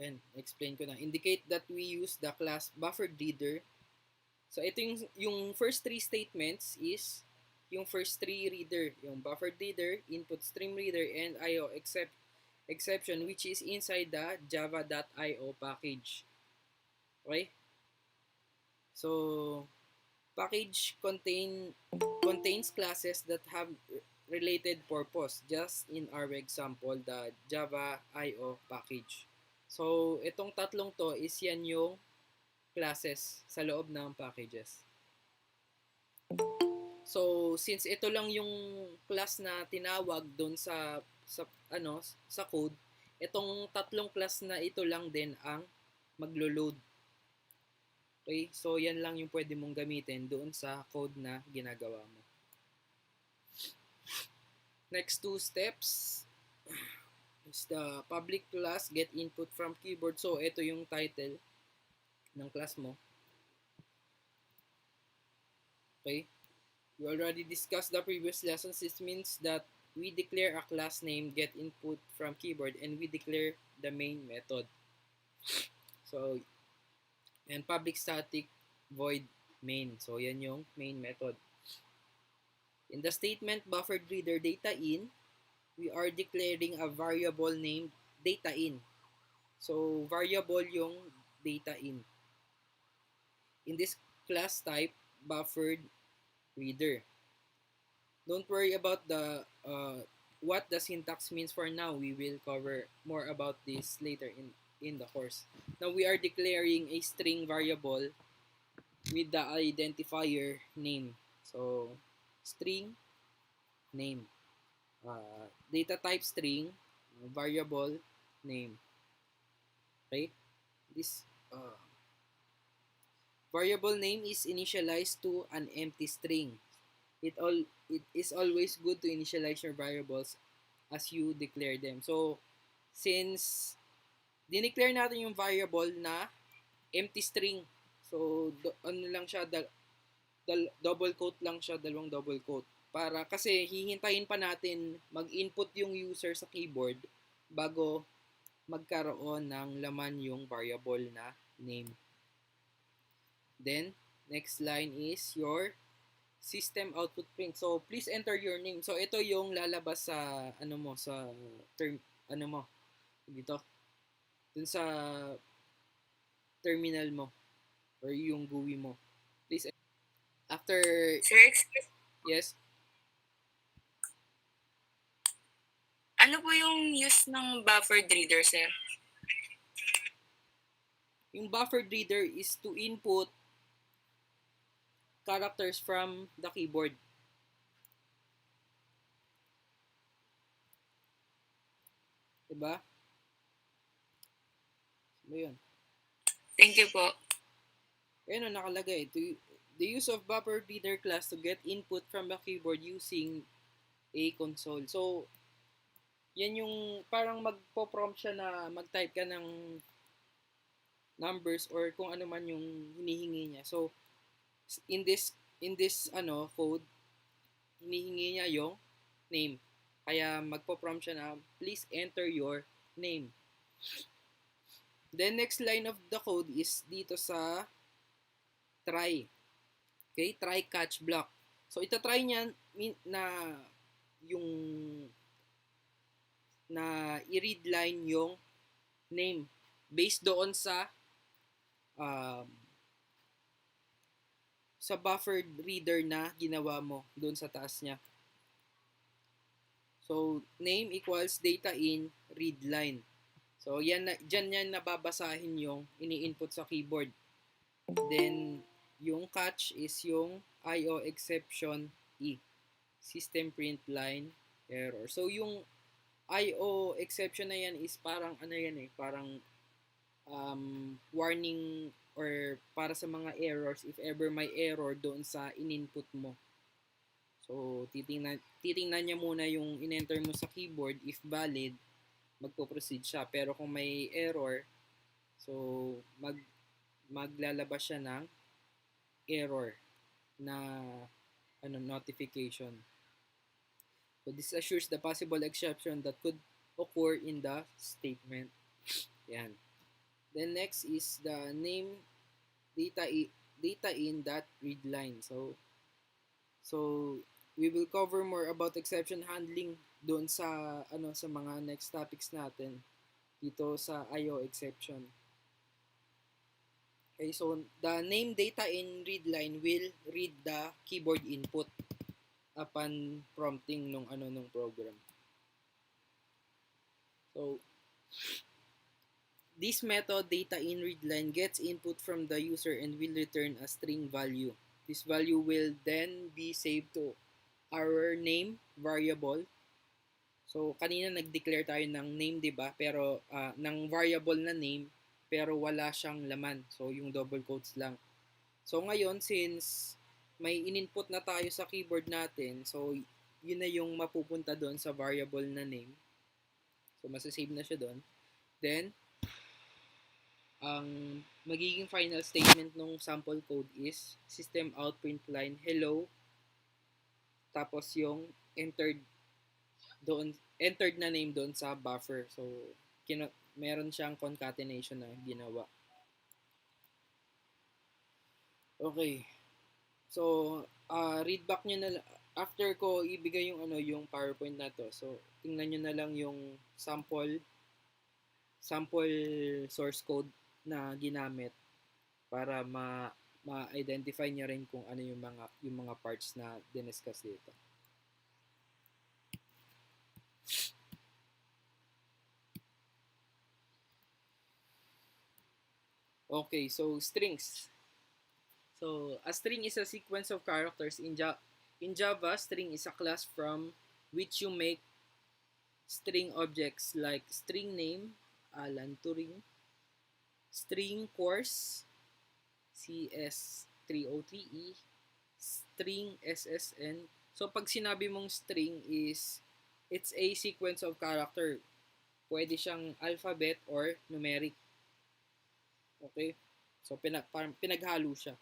and explain ko na. Indicate that we use the class buffered reader. So, ito yung first three statements is yung first three reader. Yung buffered reader, input stream reader, and IO exception, which is inside the java.io package. Okay? So, package contains classes that have related purpose, just in our example, the Java IO package. So, itong tatlong to is yan yung classes sa loob ng packages. So, since ito lang yung class na tinawag doon sa code, itong tatlong class na ito lang din ang maglo-load. Okay? So, yan lang yung pwede mong gamitin doon sa code na ginagawa mo. Next two steps is the public class get input from keyboard. So, ito yung title ng class mo. Okay? We already discussed the previous lessons. This means that we declare a class name get input from keyboard and we declare the main method. So, and public static void main. So, yan yung main method. In the statement buffered reader data in, we are declaring a variable named data in. So, variable yung data in. In this class type, buffered reader. Don't worry about the what the syntax means for now. We will cover more about this later in the course. Now, we are declaring a string variable with the identifier name. So, string name. Data type string, variable name. Okay? This variable name is initialized to an empty string. It is always good to initialize your variables as you declare them. So, since dineclare natin yung variable na empty string, so ano lang siya, double quote lang siya, dalawang double quote. Para kasi hihintayin pa natin mag-input yung user sa keyboard bago magkaroon ng laman yung variable na name. Then, next line is your system output print. So, please enter your name. So, ito yung lalabas sa sa term dito. Dun sa terminal mo or yung GUI mo. Please after Sir, excuse, yes. ano po yung use ng buffered reader, sir? Yung buffered reader is to input characters from the keyboard. Diba? Ano yun? Thank you po. Ayan o, nakalagay. The use of buffered reader class to get input from the keyboard using a console. So, yan yung parang magpo-prompt siya na mag-type ka ng numbers or kung ano man yung hinihingi niya. So, in this code, hinihingi niya yung name. Kaya magpo-prompt siya na please enter your name. Then next line of the code is dito sa try. Okay, try catch block. So itatry niyan yung na i-read line yung name based doon um, sa buffered reader na ginawa mo doon sa taas niya. So, name equals data in read line. So, dyan yan nababasahin yung ini-input sa keyboard. Then, yung catch is yung IO exception E. System print line error. So, yung IO exception na yan is parang parang warning or para sa mga errors if ever may error doon sa in-input mo. So, titingnan niya muna yung in-enter mo sa keyboard. If valid, magpo-proceed siya. Pero kung may error, so maglalabas siya ng error na notification. So, this assures the possible exception that could occur in the statement. Yan. Then next is the name data in that read line. So we will cover more about exception handling doon sa sa mga next topics natin dito sa IO exception. Okay, so the name data in read line will read the keyboard input upon prompting nung program. So this method data in read line gets input from the user and will return a string value. This value will then be saved to our name variable. So kanina nag-declare tayo ng name, 'di ba? Pero ng variable na name pero wala siyang laman. So yung double quotes lang. So ngayon since may in-input na tayo sa keyboard natin, so yun na yung mapupunta doon sa variable na name. So masasave na siya doon. Then ang magiging final statement ng sample code is system out print line hello, tapos yung entered na name doon sa buffer. So meron siyang concatenation na ginawa. Okay. So read back nyo na after ko ibigay yung yung PowerPoint na to. So tingnan nyo na lang yung sample source code na ginamit para ma-identify niya rin kung ano yung mga parts na diniscuss dito. Okay, so strings. So a string is a sequence of characters in Java. String is a class from which you make string objects like string name, Alan Turing, string course, CS303E, string SSN. So pag sinabi mong string is it's a sequence of character. Pwede siyang alphabet or numeric. Okay? So pinaghalo siya.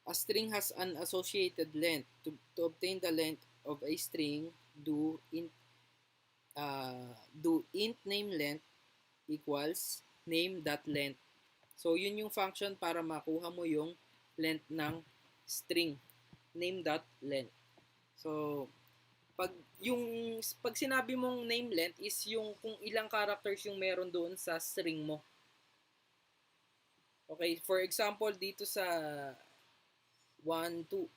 A string has an associated length. To obtain the length of a string, do int name length equals name.length. So yun yung function para makuha mo yung length ng string, name.length. So pag sinabi mong name length is yung kung ilang characters yung meron doon sa string mo. Okay, for example dito sa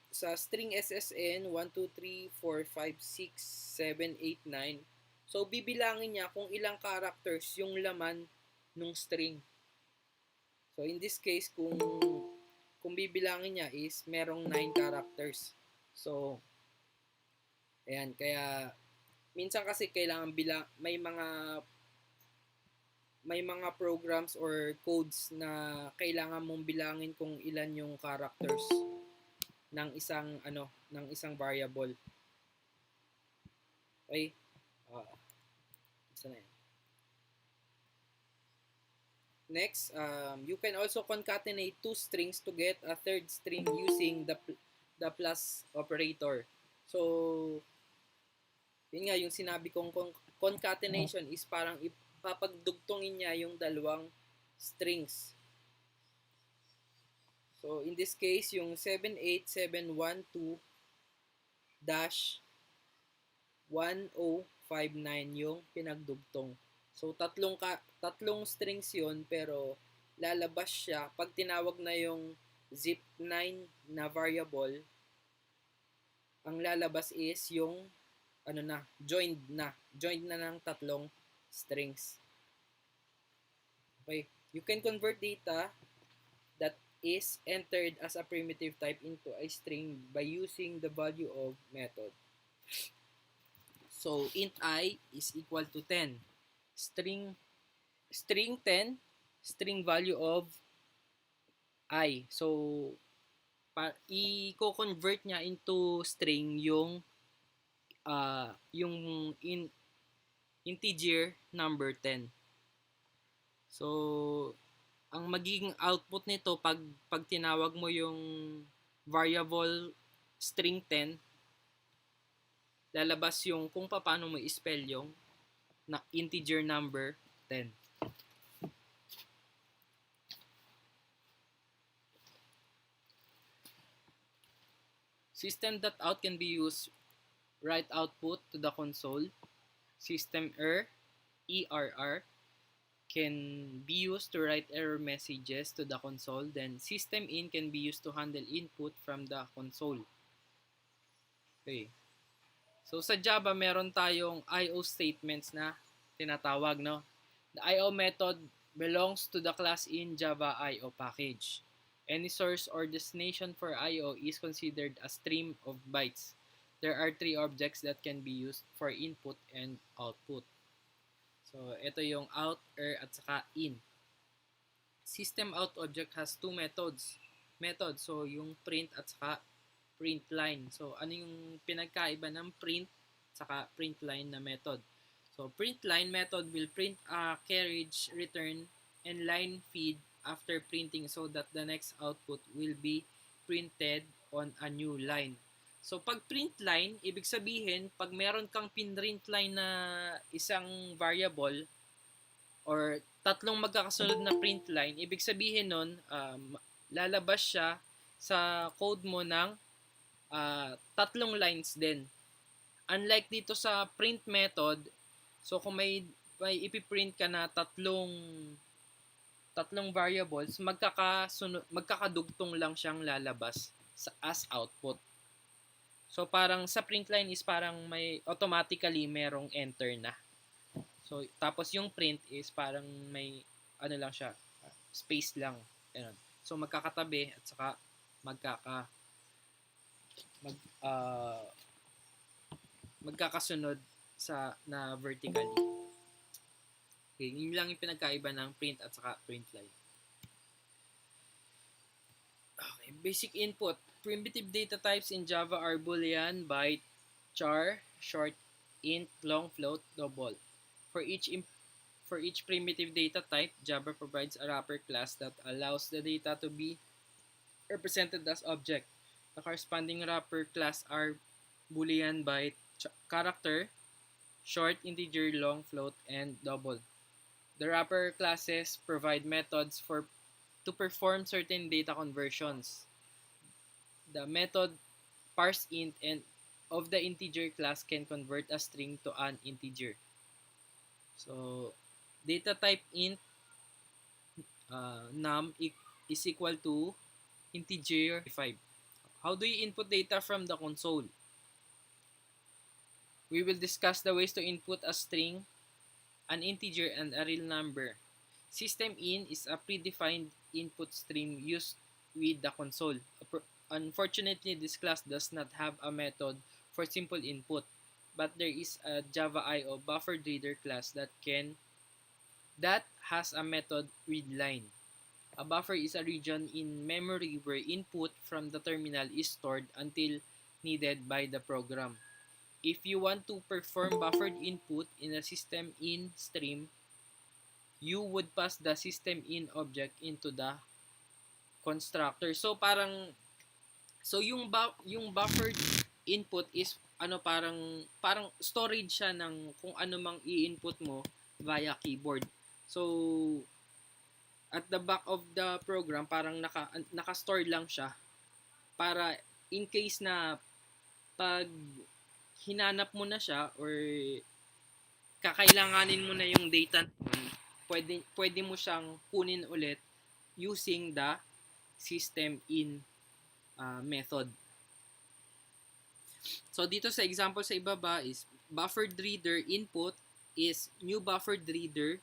sa string SSN 1 2 3 4 5 6 7 8 9. So bibilangin niya kung ilang characters yung laman ng string. So in this case kung bibilangin niya is merong 9 characters. So ayan, kaya minsan kasi kailangan may mga programs or codes na kailangan mong bilangin kung ilan yung characters ng isang variable. Okay? Isa na yan. Next, you can also concatenate two strings to get a third string using the plus operator. So, yun nga, yung sinabi kong concatenation is parang papagdugtongin niya yung dalawang strings. So, in this case, yung 78712 1059 yung pinagdugtong. So tatlong strings 'yon, pero lalabas siya pag tinawag na yung zip9 na variable. Ang lalabas is yung joined na ng tatlong strings. Okay, you can convert data that is entered as a primitive type into a string by using the value of method. So int I is equal to 10. String 10, string value of I. So i-convert niya into string yung integer number 10. So ang magiging output nito pag tinawag mo yung variable string 10, lalabas yung kung paano mo i-spell yung integer number 10. System.out can be used write output to the console. System error can be used to write error messages to the console. Then system in can be used to handle input from the console. Okay. So sa Java meron tayong IO statements na tinatawag, no? The IO method belongs to the class in Java IO package. Any source or destination for IO is considered a stream of bytes. There are 3 objects that can be used for input and output. So, ito yung out, at saka in. System out object has 2 methods. So, yung print at saka print line. So, ano yung pinagkaiba ng print at saka print line na method? So, print line method will print a carriage return and line feed after printing so that the next output will be printed on a new line. So, pag print line, ibig sabihin, pag meron kang pinrint line na isang variable or tatlong magkakasunod na print line, ibig sabihin nun, lalabas siya sa code mo ng tatlong lines din. Unlike dito sa print method, so kung may ipiprint ka na tatlong variables, magkakadugtong lang siyang lalabas as output. So parang sa print line is parang may automatically merong enter na. So tapos yung print is parang may lang siya, space lang. Ganun. So magkakatabi at saka magkakasunod na vertically. Okay, yun lang yung pinagkaiba ng print at saka print line. Okay, basic input. Primitive data types in Java are boolean, byte, char, short, int, long, float, double. For each primitive data type, Java provides a wrapper class that allows the data to be represented as object. The corresponding wrapper class are boolean, byte, character, short, integer, long, float, and double. The wrapper classes provide methods to perform certain data conversions. The method parseInt and of the integer class can convert a string to an integer. So, data type int num is equal to integer 5. How do you input data from the console? We will discuss the ways to input a string, an integer, and a real number. System in is a predefined input stream used with the console. Unfortunately, this class does not have a method for simple input, but there is a Java IO buffer reader class that has a method readLine. A buffer is a region in memory where input from the terminal is stored until needed by the program. If you want to perform buffered input in a system in stream, you would pass the system in object into the constructor. So yung buffered input is parang storage siya ng kung ano mang i-input mo via keyboard. So at the back of the program parang naka-store lang siya para in case na pag hinanap mo na siya or kakailanganin mo na yung data nun, pwede mo siyang kunin ulit using the system in method. So dito sa example sa ibaba is buffered reader input is new buffered reader,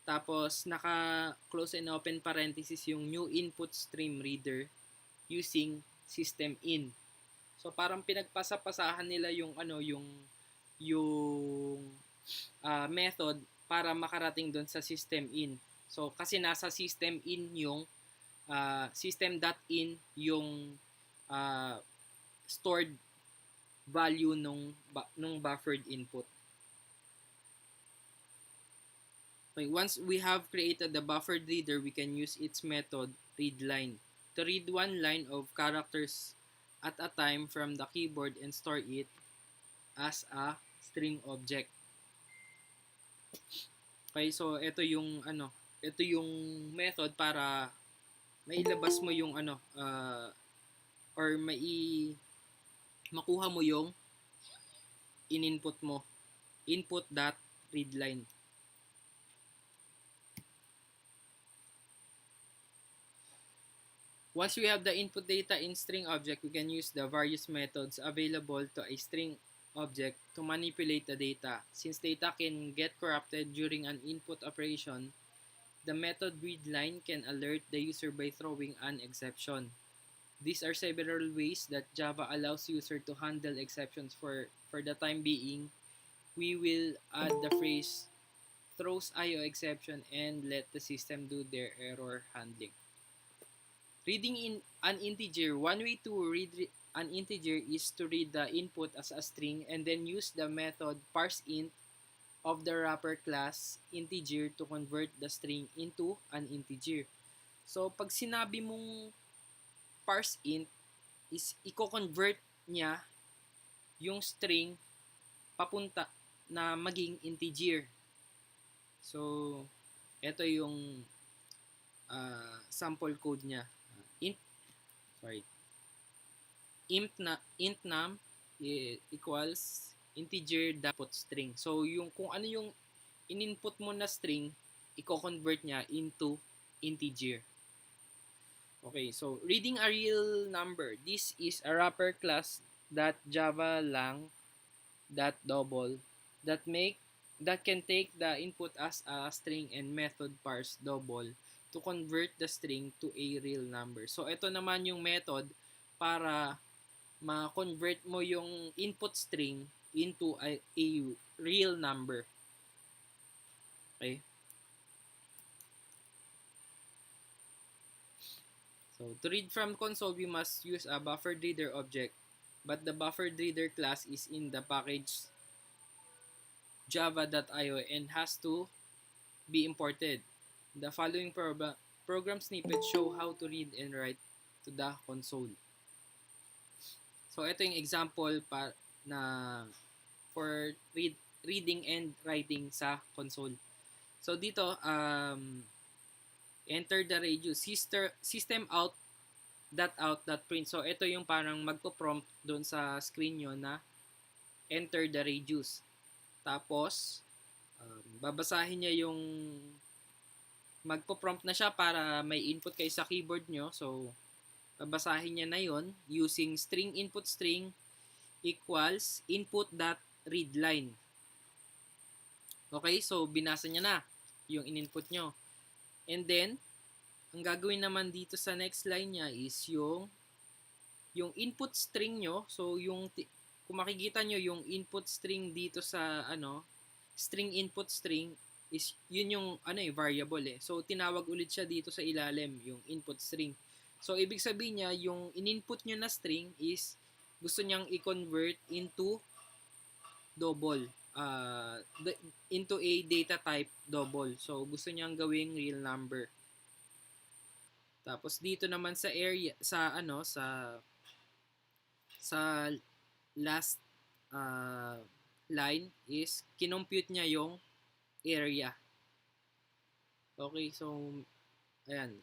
tapos naka-close and open parenthesis yung new input stream reader using system in. So parang pinagpasapasahan nila yung method para makarating doon sa system in. So kasi nasa system in yung system.in yung stored value nung buffered input. Okay, once we have created the buffered reader, we can use its method readLine to read one line of characters at a time from the keyboard and store it as a string object. Okay, so ito yung method para mailabas mo yung or makuha mo yung in-input mo, input.readLine. Once we have the input data in string object, we can use the various methods available to a string object to manipulate the data. Since data can get corrupted during an input operation, the method readLine can alert the user by throwing an exception. These are several ways that Java allows user to handle exceptions. For the time being, we will add the phrase throws IO exception and let the system do their error handling. Reading in an integer. One way to read an integer is to read the input as a string and then use the method parseInt of the wrapper class integer to convert the string into an integer. So, pag sinabi mong parseInt is i-convert niya yung string papunta na maging integer. So, ito yung sample code niya. Int num equals integer input string. So yung kung ano yung in-input mo na string, i-convert niya into integer. Okay, so reading a real number. This is a wrapper class that Java lang double that can take the input as a string and method parse double to convert the string to a real number. So, ito naman yung method para ma-convert mo yung input string into a real number. Okay? So, to read from console, we must use a buffered reader object, but the buffered reader class is in the package java.io and has to be imported. The following program snippets show how to read and write to the console. So, ito yung example for reading and writing sa console. So, dito, enter the radius, system out.out.print. So, ito yung parang magpo-prompt doon sa screen nyo na enter the radius. Tapos, babasahin niya yung magpo-prompt na siya para may input kayo sa keyboard nyo. So, babasahin niya na yon using string input string equals input.readLine. Okay, so binasa niya na yung in-input nyo. And then, ang gagawin naman dito sa next line niya is yung input string nyo. So, kung makikita nyo yung input string dito sa string input string is yun yung variable . So tinawag ulit siya dito sa ilalim yung input string. So ibig sabihin niya yung in-input nyo na string is gusto niyang i-convert into double into a data type double. So gusto niyang gawing real number. Tapos dito naman sa area sa last line is kinompute niya yung area. Okay, so ayan.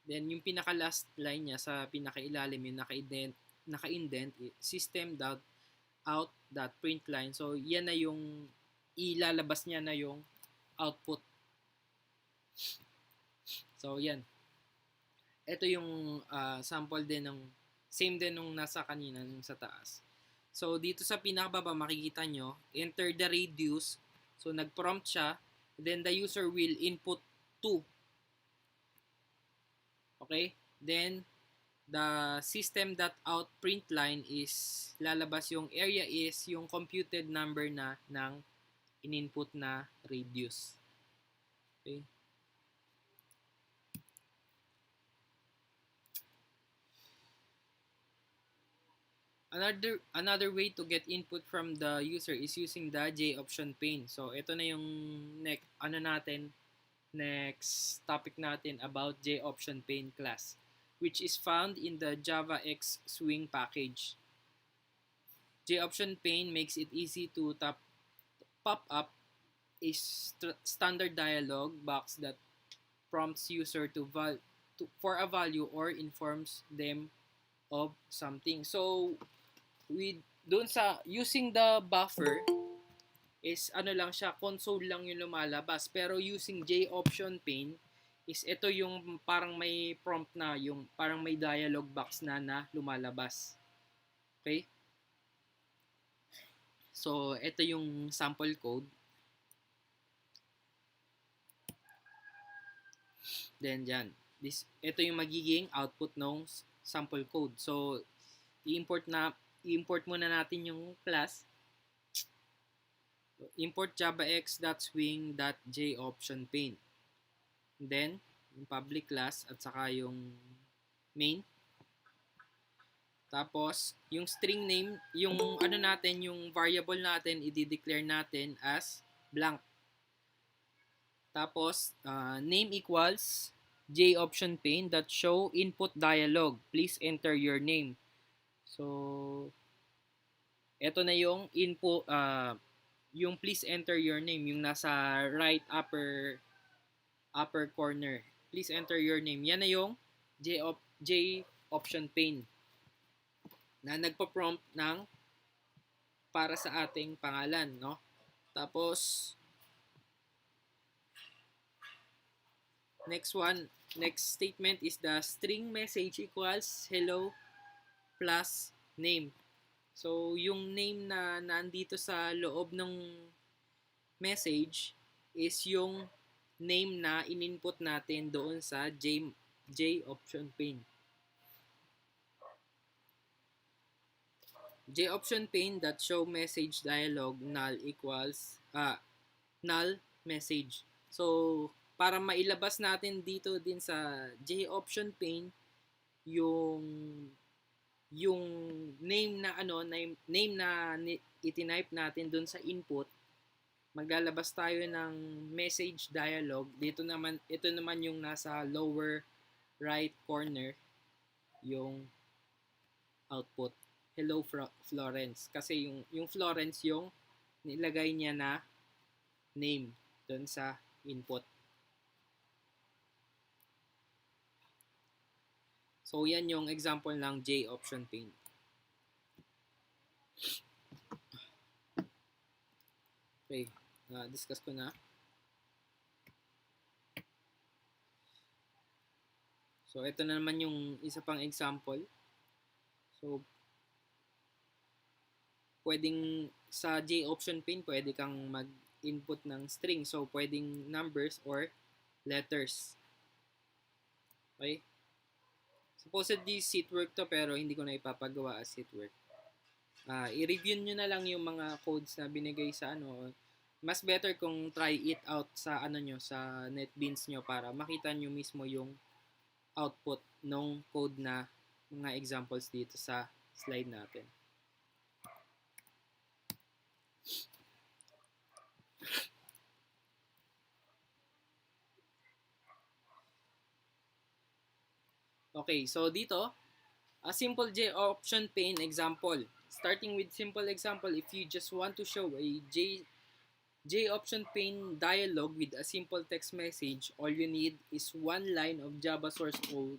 Then yung pinaka last line niya sa pinakailalim yung naka-indent, system.out.println. So, yan na yung ilalabas niya na yung output. So, yan. Ito yung sample din ng same din nung nasa kanina, nung sa taas. So, dito sa pinakababa, makikita nyo, enter the radius. So, nag-prompt siya. Then, the user will input 2. Okay? Then, the system.out.println is lalabas yung area is yung computed number na ng in-input na radius. Okay? Another way to get input from the user is using the J option pane. So ito na yung next topic natin about J option pane class, which is found in the Java X Swing package. J option pane makes it easy to pop up a standard dialog box that prompts user for a value or informs them of something. So doon sa using the buffer is lang siya, console lang yung lumalabas. Pero using J option pane is ito yung parang may prompt na, yung parang may dialog box na lumalabas. Okay? So ito yung sample code. Then dyan, ito yung magiging output ng sample code. So i-import muna natin yung class. Import javax.swing.jOptionPane. Then, yung public class at saka yung main. Tapos, yung string name, yung yung variable natin, i-declare natin as blank. Tapos, name equals jOptionPane.show input dialog. Please enter your name. So, eto na yung input, yung please enter your name, yung nasa right upper corner. Please enter your name. Yan na yung J option pane na nagpo-prompt ng para sa ating pangalan, no? Tapos next statement is the string message equals hello plus name. So, yung name na nandito sa loob ng message is yung name na in-input natin doon sa J option pane. J option pane.show message dialog null equals null message. So, para mailabas natin dito din sa J option pane yung name na name na itinipe natin doon sa input, maglalabas tayo ng message dialog. Ito naman yung nasa lower right corner, yung output. Hello Florence. Kasi yung Florence yung nilagay niya na name doon sa input. So, yan yung example ng J option pane. Okay, discuss ko na. So, ito na naman yung isa pang example. So, pwedeng sa J option pane, pwede kang mag-input ng string. So, pwedeng numbers or letters. Okay? Supposedly seat work to, pero hindi ko na ipapagawa as seat work. I-review nyo na lang yung mga codes na binigay sa Mas better kung try it out sa sa NetBeans nyo para makita nyo mismo yung output ng code na mga examples dito sa slide natin. Okay, so dito, a simple J option pane example. Starting with simple example, if you just want to show a J option pane dialog with a simple text message, all you need is one line of Java source code,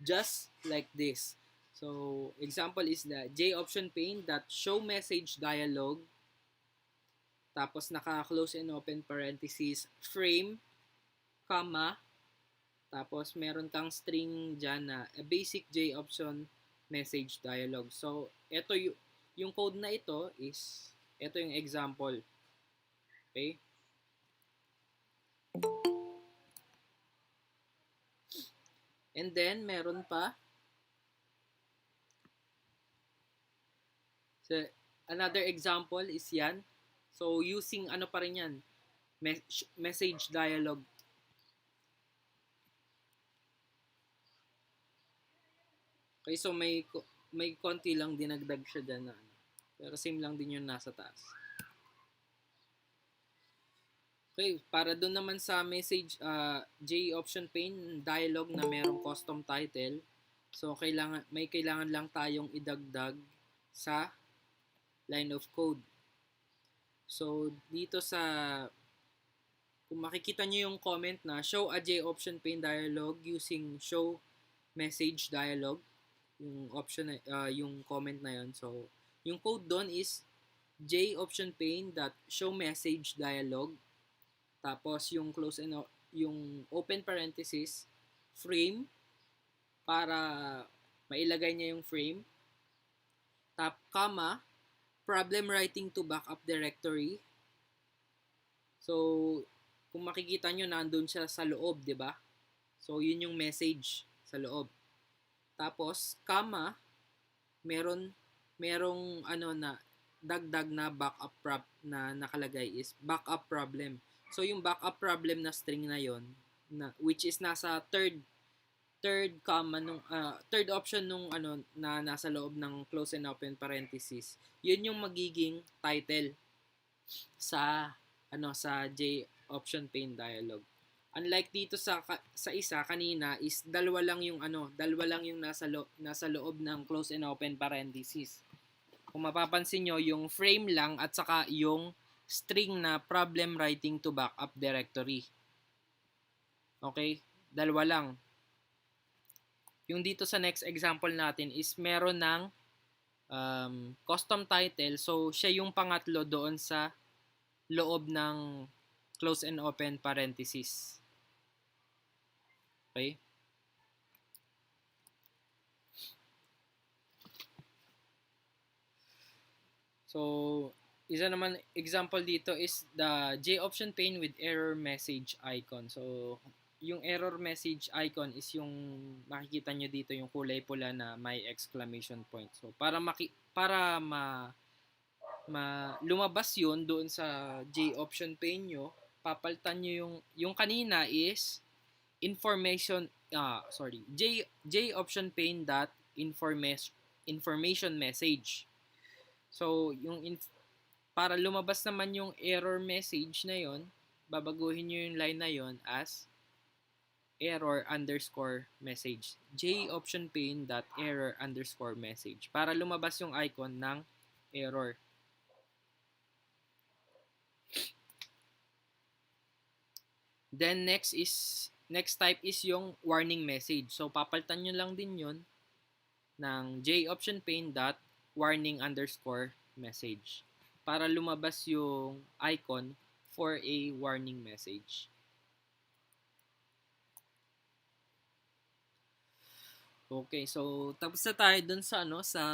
just like this. So, example is the J option pane that show message dialog, tapos naka-close and open parenthesis, frame, comma, tapos meron kang string dyan na a basic J option message dialog. So, ito yung code na ito is, ito yung example. Okay? And then, meron pa. So, another example is yan. So, using ano pa rin yan? Message dialog. Okay, so may konti lang dinagdag siya dyan na ano. Pero same lang din yung nasa taas. Okay, para doon naman sa message J option pane dialog na merong custom title. So kailangan lang tayong idagdag sa line of code. So dito sa kung makikita niyo yung comment na show a J option pane dialog using show message dialog, yung option yung comment na yun. So yung code doon is J option pane dot show message dialog, tapos yung close and yung open parenthesis frame para mailagay niya yung frame, comma problem writing to backup directory. So kung makikita nyo, nandun siya sa loob, di ba? So yun yung message sa loob. Tapos comma merong ano na dagdag na backup na nakalagay is backup problem. So yung backup problem na string na yon, na which is nasa third comma nung third option nung ano na nasa loob ng close and open parenthesis, yun yung magiging title sa sa J option pane dialog. Unlike dito sa isa kanina is dalawa lang yung nasa loob ng close and open parenthesis. Kung mapapansin nyo, yung frame lang at saka yung string na problem writing to backup directory. Okay? Dalawa lang. Yung dito sa next example natin is meron ng custom title. So, siya yung pangatlo doon sa loob ng close and open parenthesis. Okay? So, isa naman example dito is the J option pane with error message icon. So, yung error message icon is yung makikita nyo dito yung kulay pula na may exclamation point. So, para lumabas yun doon sa J option pane nyo, papalitan nyo yung kanina is J option pane dot information message. So, para lumabas naman yung error message na yon, babaguhin nyo yung line na yon as error underscore message. J option pane dot error underscore message. Para lumabas yung icon ng error. Then next type is yung warning message. So papalitan nyo lang din yun ng J option pane dot warning underscore message para lumabas yung icon for a warning message. Okay, so tapos na tayo dun sa sa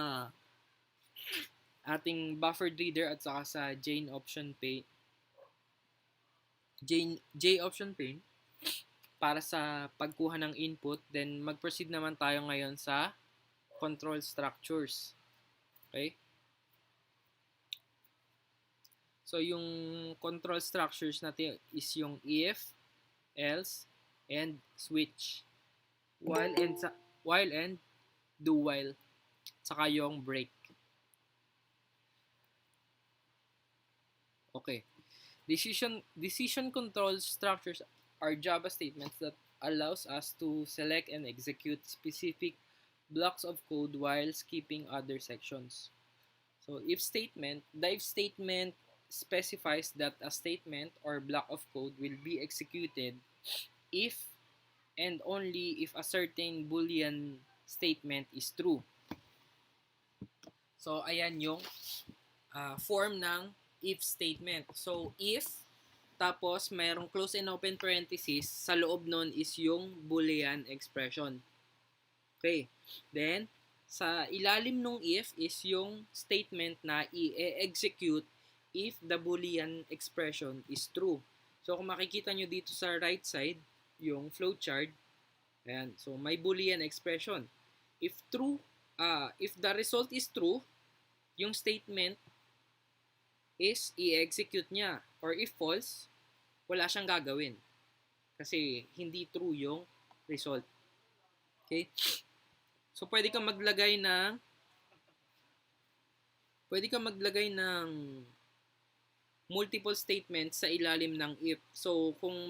ating buffered reader at saka sa J option pane para sa pagkuha ng input. Then mag-proceed naman tayo ngayon sa control structures. Okay? So yung control structures natin is yung if, else, and switch. While and do while. Saka yung break. Okay. Decision control structures are Java statements that allows us to select and execute specific blocks of code while skipping other sections. So the if statement specifies that a statement or block of code will be executed if and only if a certain Boolean statement is true. So, ayan yung form ng if statement. So, if, tapos mayroong close and open parenthesis, sa loob nun is yung Boolean expression. Okay. Then, sa ilalim nung if is yung statement na i-execute if the Boolean expression is true. So, kung makikita nyo dito sa right side, yung flowchart, ayan. So, may Boolean expression. If true, if the result is true, yung statement is i-execute niya. Or if false, wala siyang gagawin. Kasi hindi true yung result. Okay? So, pwede kang maglagay ng multiple statements sa ilalim ng if. So, kung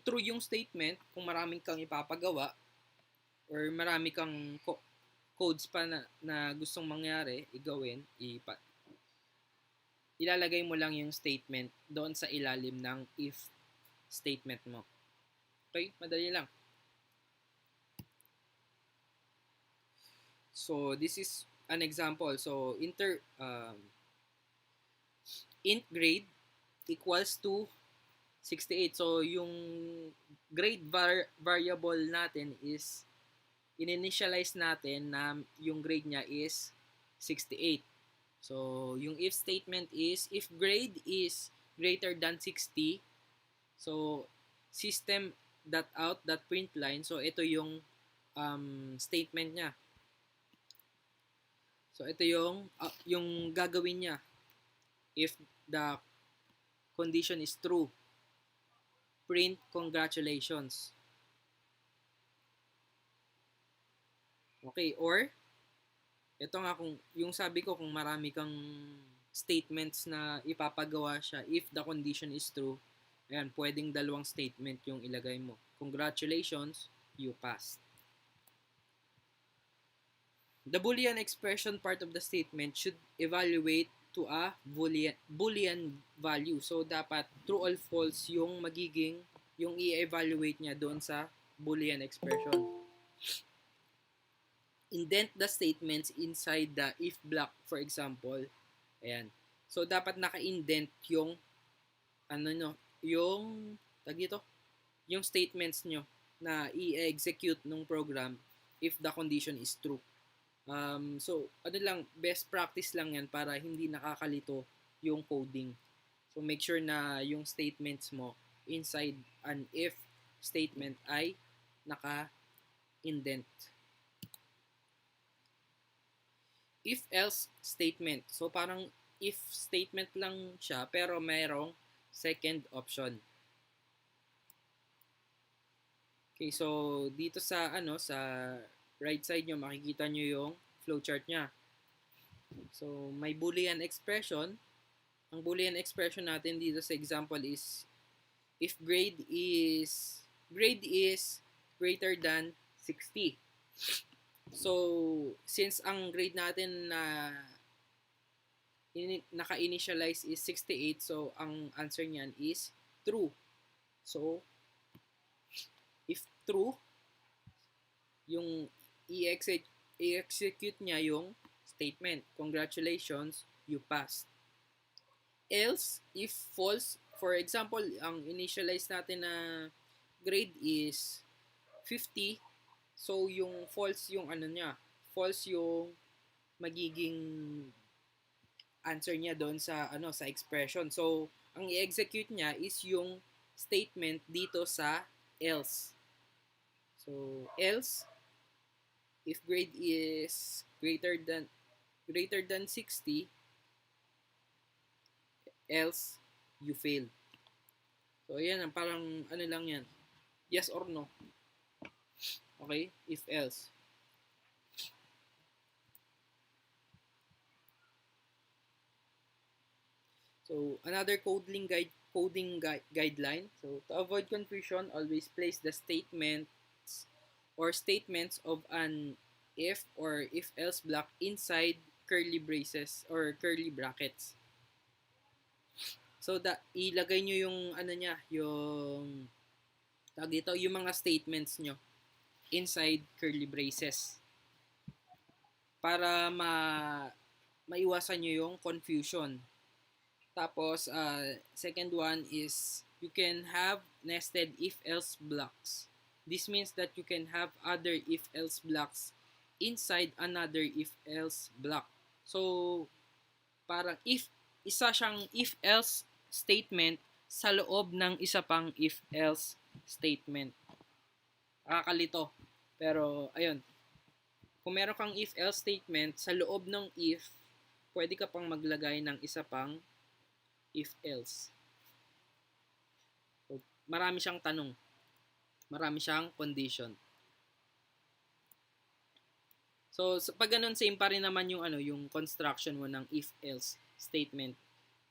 true yung statement, kung marami kang ipapagawa, or marami kang codes pa na gustong mangyari, ilalagay mo lang yung statement doon sa ilalim ng if statement mo. Okay? Madali lang. So, this is an example. So, int grade equals to 68. So, yung grade variable natin is in-initialize natin na yung grade niya is 68. So, yung if statement is, if grade is greater than 60, so, system.out.println, so, ito yung statement niya. So, ito yung gagawin niya if the condition is true. Print congratulations. Okay, or ito nga, kung yung sabi ko, kung marami kang statements na ipapagawa siya, if the condition is true, ayan, pwedeng dalawang statement yung ilagay mo. Congratulations, you passed. The Boolean expression part of the statement should evaluate to a Boolean value. So, dapat true or false yung magiging, yung i-evaluate niya doon sa Boolean expression. Indent the statements inside the if block, for example. Ayan. So, dapat naka-indent yung yung statements nyo na i-execute ng program if the condition is true. So, best practice lang yan para hindi nakakalito yung coding. So, make sure na yung statements mo inside an if statement ay naka-indent. If-else statement. So, parang if statement lang siya, pero mayroong second option. Okay, so dito sa right side nyo, makikita nyo yung flowchart niya. So, may Boolean expression. Ang Boolean expression natin dito sa example is if grade is greater than 60. So, since ang grade natin na naka-initialize is 68, so ang answer niyan is true. So, if true, yung i-execute niya yung statement. Congratulations, you passed. Else, if false, for example, ang initialize natin na grade is 50, so yung false yung false yung magiging answer niya doon sa sa expression. So, ang i-execute niya is yung statement dito sa else. So, else if grade is greater than 60, else you fail. So, ayan, parang lang yan. Yes or no. Okay? If else. So, another coding guideline. So, to avoid confusion, always place the statements of an if or if else block inside curly braces or curly brackets. So, ilagay nyo yung yung mga statements nyo inside curly braces para maiwasan nyo yung confusion. Tapos, second one is you can have nested if-else blocks. This means that you can have other if-else blocks inside another if-else block. So, parang isa siyang if-else statement sa loob ng isa pang if-else statement. Nakakalito. Pero, ayun. Kung meron kang if-else statement, sa loob ng if, pwede ka pang maglagay ng isa pang if-else. So, marami siyang tanong. Marami siyang condition. So, pag ganun, same pa rin naman yung, yung construction mo ng if-else statement.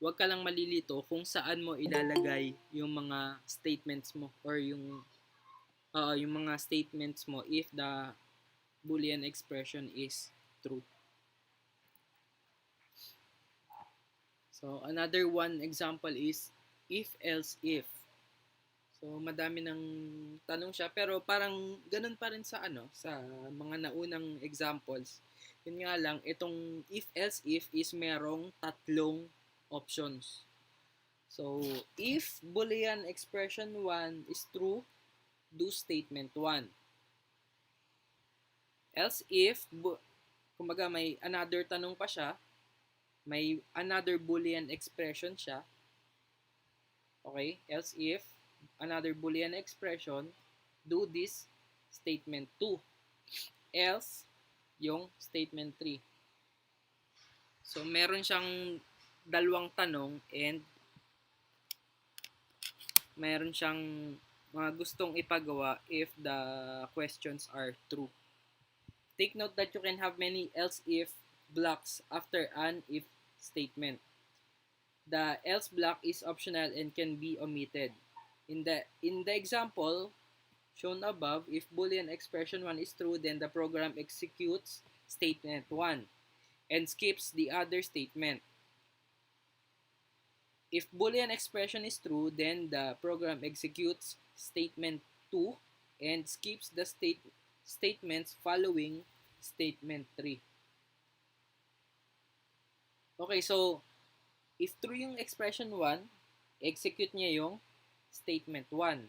Huwag ka lang malilito kung saan mo ilalagay yung mga statements mo or yung mga statements mo if the Boolean expression is true. So, another one example is if-else-if. So, madami ng tanong siya, pero parang ganun pa rin sa sa mga naunang examples. Yun nga lang, itong if-else-if is merong tatlong options. So, if Boolean expression 1 is true, do statement 1. Else if, kumbaga may another tanong pa siya, may another Boolean expression siya, okay, else if, another Boolean expression, do this statement 2. Else, yung statement 3. So, meron siyang dalawang tanong and meron siyang mga gustong ipagawa if the questions are true. Take note that you can have many else if blocks after an if statement. The else block is optional and can be omitted. In the example shown above, if Boolean expression 1 is true, then the program executes statement 1 and skips the other statement. If Boolean expression is true, then the program executes statement 2 and skips the statements following statement 3. Okay, so if true yung expression 1, execute niya yung statement 1.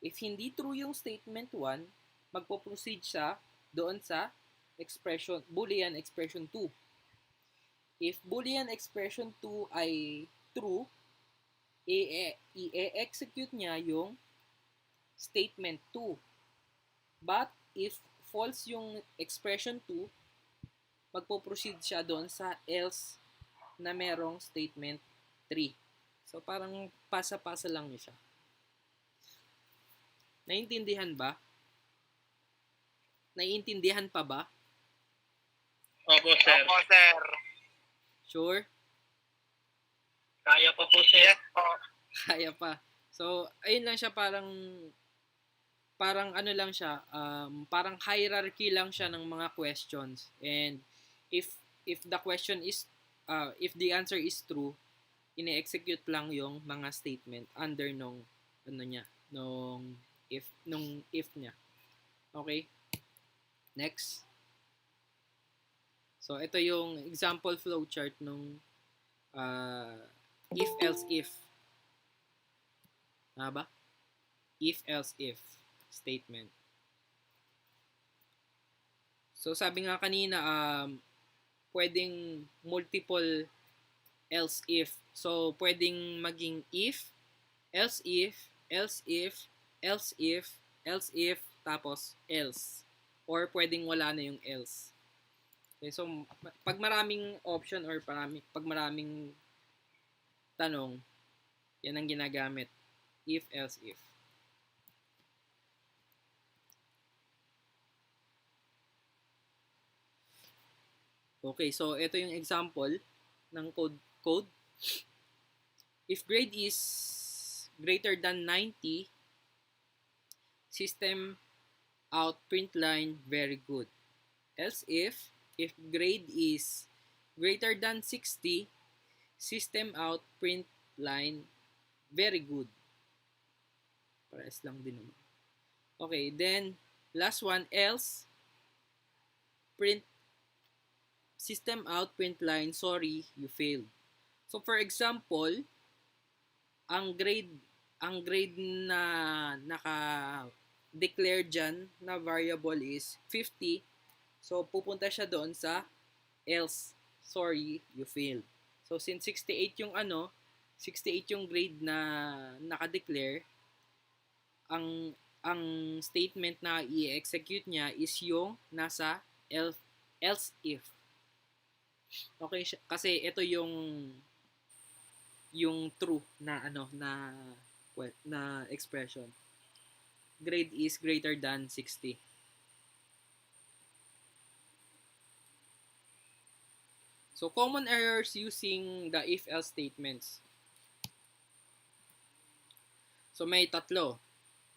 If hindi true yung statement 1, magpo-proceed siya doon sa Boolean expression 2. If Boolean expression 2 ay true, i-execute niya yung statement 2. But if false yung expression 2, magpo-proceed siya doon sa else na merong statement 3. So parang pasa-pasa lang niya siya. Naiintindihan ba? Naiintindihan pa ba? Opo, sir. Opo, sir. Sure? Kaya pa po, sir. Yes po. Kaya pa. So, ayun lang siya, parang ano lang siya, parang hierarchy lang siya ng mga questions. And if the question is, if the answer is true, ine-execute lang yung mga statement under nung if niya. Okay? Next. So, ito yung example flowchart nung if-else-if. Ba? If-else-if statement. So, sabi nga kanina, pwedeng multiple else-if. So, pwedeng maging if, else-if, else-if, else-if, else-if, tapos else. Or pwedeng wala na yung else. Okay, so, pag maraming option or pag maraming tanong, yan ang ginagamit. If, else, if. Okay, so ito yung example ng code. If grade is greater than 90, system out print line very good. Else if grade is greater than 60, system out print line very good. Pares lang din naman. Okay, then last one, else print system out, print line, sorry, you failed. So for example, ang grade na naka-declare dyan na variable is 50. So pupunta siya doon sa else, sorry, you failed. So since 68 yung 68 yung grade na naka-declare, ang statement na i-execute niya is yung nasa else if. Okay, kasi ito yung true na na expression. Grade is greater than 60. So common errors using the if else statements. So may tatlo.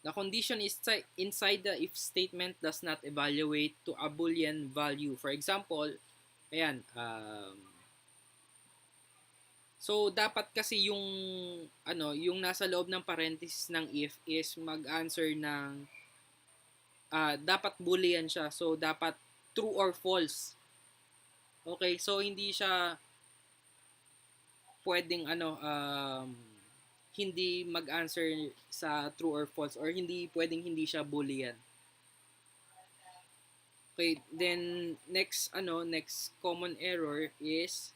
The condition is inside the if statement does not evaluate to a boolean value. For example, ayan, so dapat kasi yung nasa loob ng parenthesis ng if is mag-answer ng dapat boolean siya. So dapat true or false. Okay, so hindi siya pwedeng hindi mag-answer sa true or false, or hindi pwedeng hindi siya boolean. Okay, then next common error is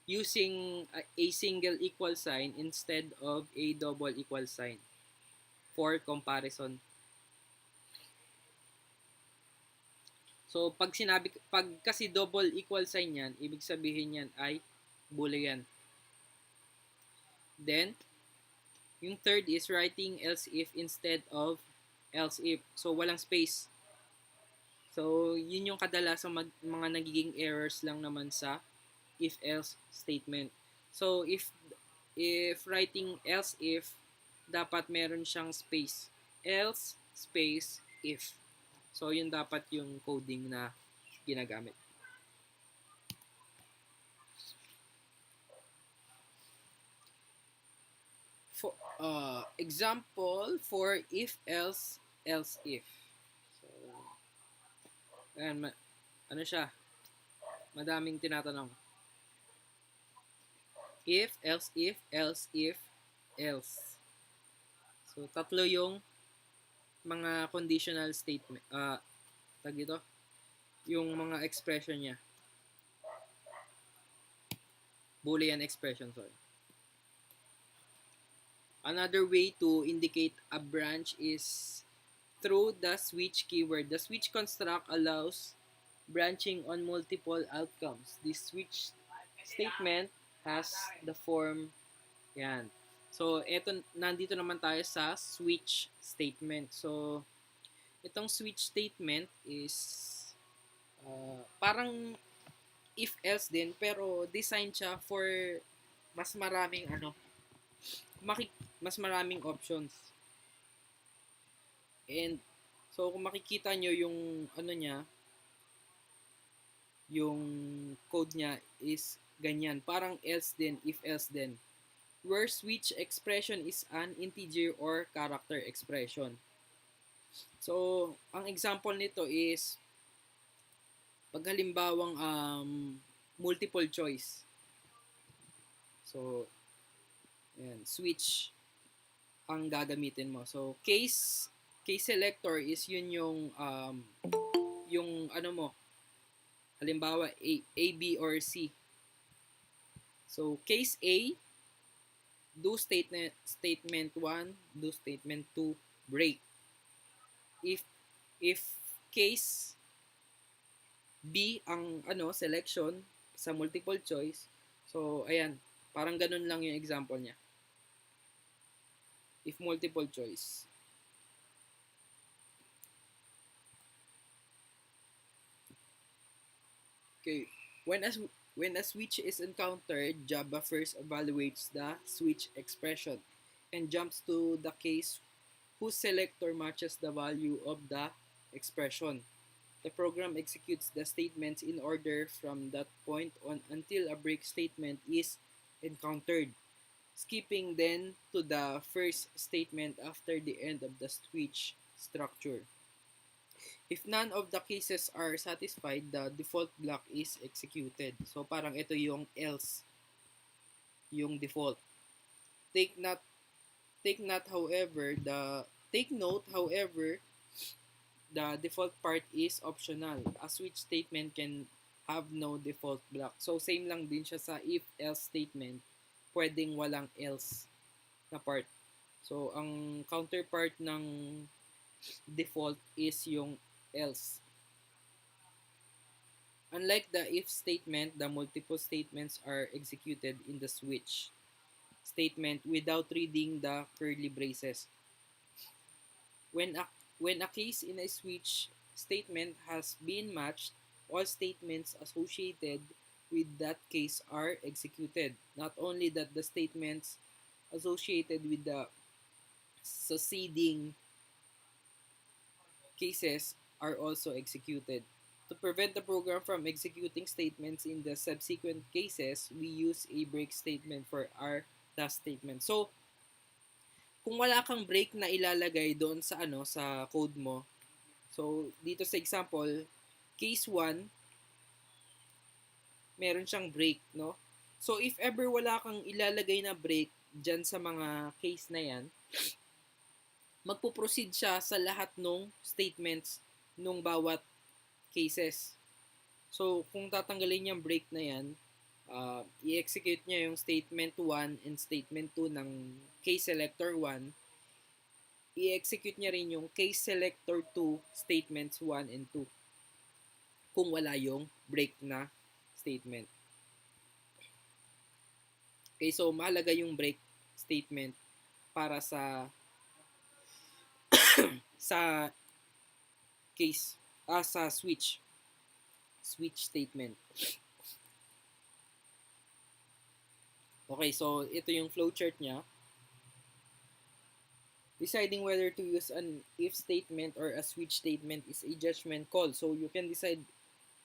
using a single equal sign instead of a double equal sign for comparison. So pag kasi double equal sign yan, ibig sabihin yan ay boolean. Then yung third is writing else if instead of else if. So walang space. So yun yung kadalasang mga nagiging errors lang naman sa if else statement. So if writing else if, dapat meron siyang space. Else space if. So yun dapat yung coding na ginagamit. For example for if else if. So ayan, siya? Madaming tinatanong. If else if else if else. So tatlo yung mga conditional statement, tag dito, yung mga expression niya. Boolean expression, sorry. Another way to indicate a branch is through the switch keyword. The switch construct allows branching on multiple outcomes. This switch statement has the form, yan. So, nandito naman tayo sa switch statement. So, itong switch statement is parang if else din, pero design siya for mas maraming mas maraming options. And so kung makikita nyo yung yung code niya is ganyan, parang else din, if else din, where switch expression is an integer or character expression. So ang example nito is pag halimbawang multiple choice. So ayan, switch ang gagamitin mo. So case selector is yun yung mo, halimbawa A, B, or C. So case A, do statement 1, do statement 2, break. If case B ang selection sa multiple choice, so ayan, parang ganun lang yung example niya. If multiple choice. Okay, when a switch is encountered, Java first evaluates the switch expression and jumps to the case whose selector matches the value of the expression. The program executes the statements in order from that point on until a break statement is encountered, skipping then to the first statement after the end of the switch structure. If none of the cases are satisfied, the default block is executed. So parang ito yung else, yung default. Take not however take note however the default part is optional. A switch statement can have no default block. So same lang din siya sa if else statement. Pwedeng walang else na part. So ang counterpart ng default is yung else. Unlike the if statement, the multiple statements are executed in the switch statement without reading the curly braces. When a case in a switch statement has been matched, all statements associated with that case are executed. Not only that, the statements associated with the succeeding cases are also executed. To prevent the program from executing statements in the subsequent cases, we use a break statement for our last statement. So, kung wala kang break na ilalagay doon sa sa code mo. So, dito sa example, case 1, meron siyang break, no? So, if ever wala kang ilalagay na break dyan sa mga case na yan, magpo-proceed siya sa lahat ng statements nung bawat cases. So, kung tatanggalin yung break na yan, i-execute niya yung statement 1 and statement 2 ng case selector 1. I-execute niya rin yung case selector 2 statements 1 and 2 kung wala yung break na statement. Okay, so mahalaga yung break statement para sa sa case sa switch statement. Okay, so ito yung flowchart niya. Deciding whether to use an if statement or a switch statement is a judgment call. So you can decide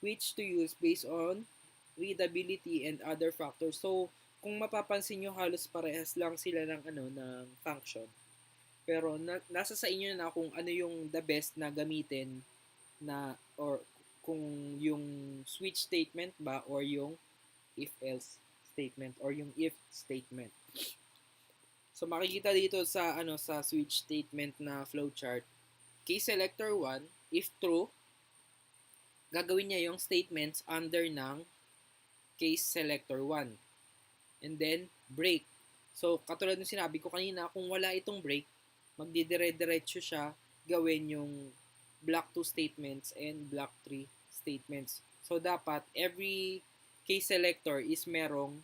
which to use based on readability and other factors. So kung mapapansin nyo, halos parehas lang sila ng ng function. Pero nasa sa inyo na kung ano yung the best na gamitin na or kung yung switch statement ba or yung if else statement or yung if statement. So makikita dito sa sa switch statement na flowchart, case selector 1, if true, gagawin niya yung statements under ng case selector 1. And then break. So katulad ng sinabi ko kanina, kung wala itong break, magdidire-diretso siya gawin yung block 2 statements and block 3 statements. So dapat every case selector is merong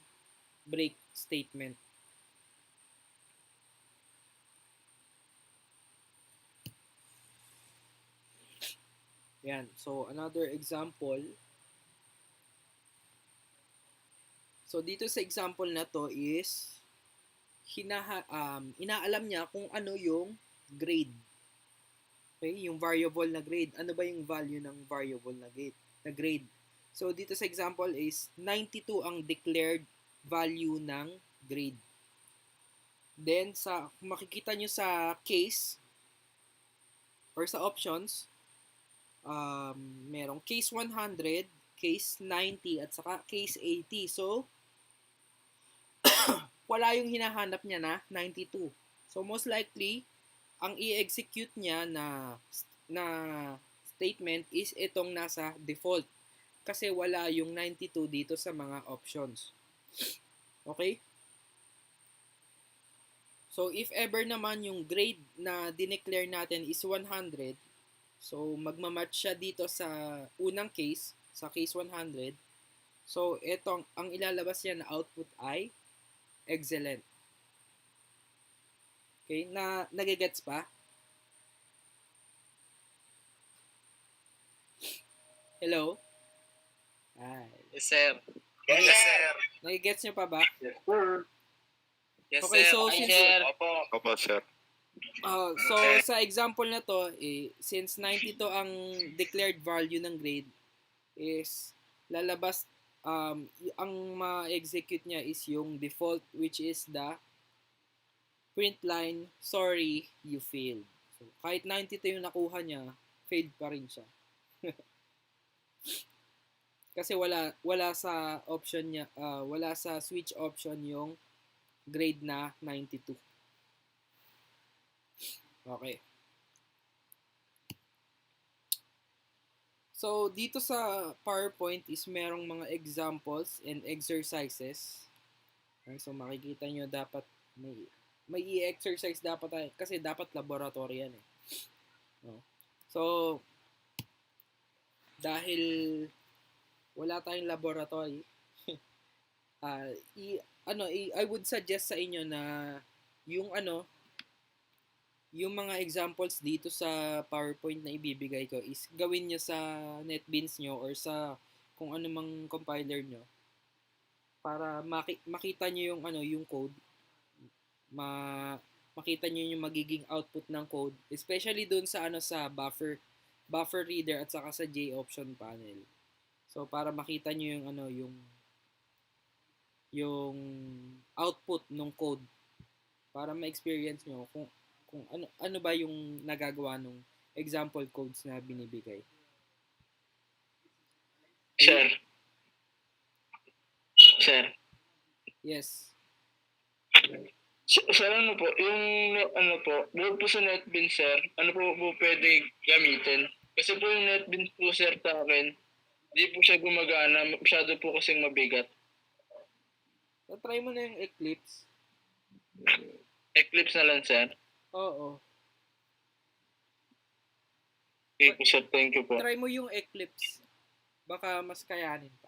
break statement. Yan. So another example. So dito sa example na to is inaalam niya kung ano yung grade. Okay, yung variable na grade. Ano ba yung value ng variable na grade? So dito sa example is 92 ang declared value ng grade. Then sa makikita nyo sa case or sa options, merong case 100, case 90 at saka case 80. So wala yung hinahanap niya na 92. So most likely ang i-execute niya na statement is itong nasa default kasi wala yung 92 dito sa mga options. Okay? So if ever naman yung grade na dineclare natin is 100, so magmamatch siya dito sa unang case, sa case 100. So itong ang ilalabas niya na output ay excellent. Okay, nagigets pa? Hello? Ay. Yes, sir. Yes, sir. Nagigets nyo pa ba? Yes, sir. Yes, Okay, sir. so Ay, since sir. Opo, sir. so sa example na to, since 92 ang declared value ng grade is lalabas ang ma-execute niya is yung default which is the print line, sorry, you failed. So, kahit 92 yung nakuha niya, failed pa rin siya. Kasi wala sa option niya, wala sa switch option yung grade na 92. Okay. So, dito sa PowerPoint is merong mga examples and exercises. Okay, so, makikita nyo dapat may i-exercise dapat tayo kasi dapat laboratory yan eh. No? So, dahil wala tayong laboratory, I would suggest sa inyo na yung yung mga examples dito sa PowerPoint na ibibigay ko is gawin nyo sa NetBeans nyo or sa kung ano mang compiler nyo para makita nyo yung yung code, makita nyo yung magiging output ng code, especially dun sa sa buffer reader at saka sa J option panel. So para makita nyo yung yung output ng code para ma-experience nyo kung ano ba yung nagagawa ng example codes na binibigay. Sir. Yes. Sir, ano po, yung bukod po sa NetBeans, sir, ano po pwede gamitin? Kasi po yung NetBeans po, sir, sa akin, di po siya gumagana, masyado po kasing mabigat. So, try mo na yung Eclipse. Eclipse na lang, sir. Oo. Okay po, sir, thank you po. Try mo yung Eclipse. Baka mas kayanin pa.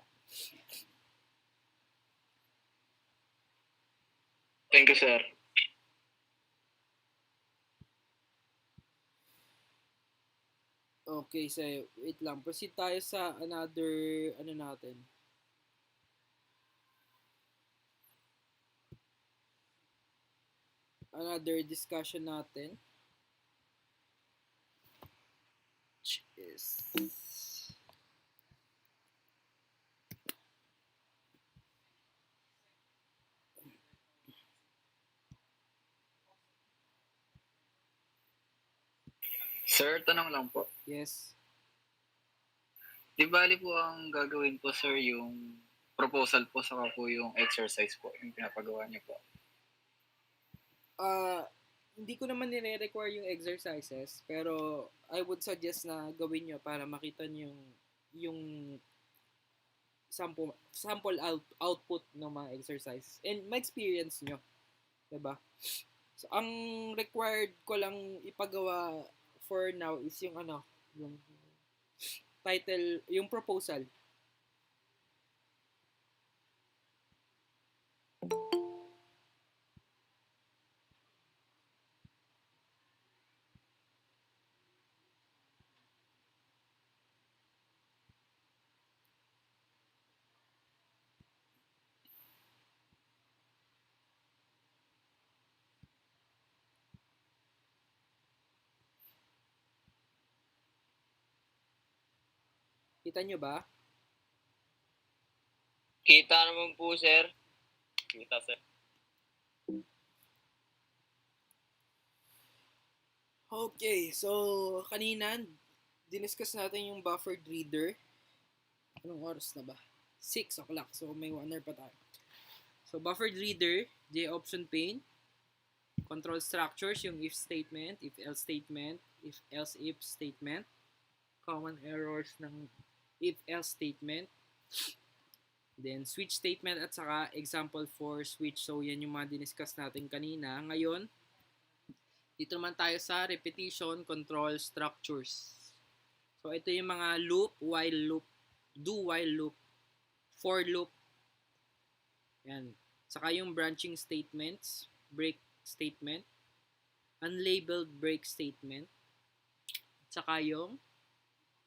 Thank you, sir. Okay, so wait lang. Proceed tayo sa another natin. Another discussion natin. Which is Sir, tanong lang po. yes. Di bali po ang gagawin po, sir, yung proposal po saka po yung exercise po, yung pinapagawa niyo po. Hindi ko naman nire-require yung exercises, pero I would suggest na gawin nyo para makita nyo yung sample output ng mga exercise and ma-experience nyo. Diba? So, ang required ko lang ipagawa for now is yung yung title, yung proposal. Kita nyo ba? Kita naman po, sir. Kita, sir. Okay, so kanina diniscuss natin yung buffered reader. Anong oras na ba? 6 o'clock. So may 1 hour pa tayo. So buffered reader, J option pane, control structures, yung if statement, if else statement, if else if statement, common errors ng if else statement, then switch statement at saka example for switch. So yan yung mga diniscuss natin kanina. Ngayon, dito naman tayo sa repetition control structures. So ito yung mga loop, while loop, do while loop, for loop. Yan. Saka yung branching statements, break statement, unlabeled break statement, saka yung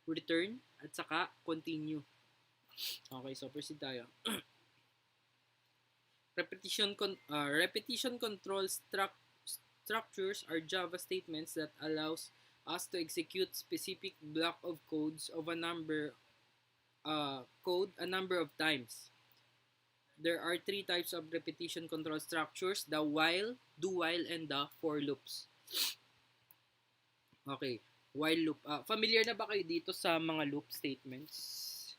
return, at saka continue. Okay, so proceed tayo. Repetition control structures are Java statements that allows us to execute specific block of codes of a number a number of times. There are 3 types of repetition control structures: the while, do while, and the for loops. Okay. While loop. Familiar na ba kayo dito sa mga loop statements?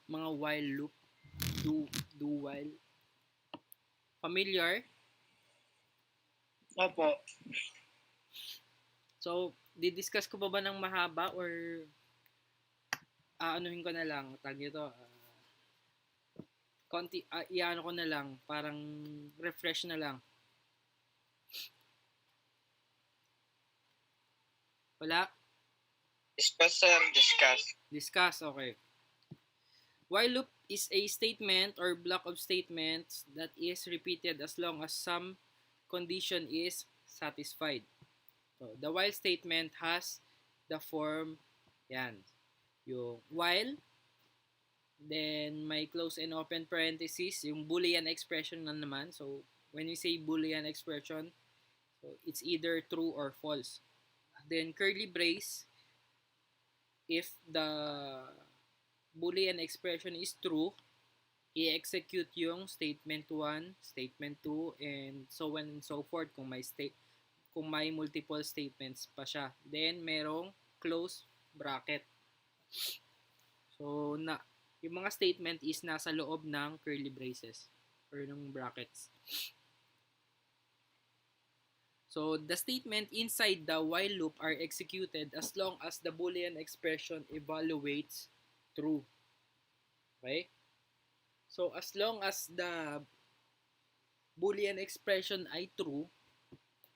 Mga while loop, do while. Familiar? Opo. So, didiscuss ko ba ng mahaba or anuhin ko na lang, tag ito, konti, iano ko na lang, parang refresh na lang. Wala? Discuss, sir. Discuss. Discuss, okay. While loop is a statement or block of statements that is repeated as long as some condition is satisfied. So, the while statement has the form, yan, yung while, then may close and open parentheses, yung Boolean expression na naman. So, when we say Boolean expression, so it's either true or false. Then, curly brace, if the Boolean expression is true, i-execute yung statement 1, statement 2, and so on and so forth kung may multiple statements pa siya. Then, merong close bracket. So, yung mga statement is nasa loob ng curly braces or ng brackets. So, the statement inside the while loop are executed as long as the Boolean expression evaluates true. Okay? So, as long as the Boolean expression ay true,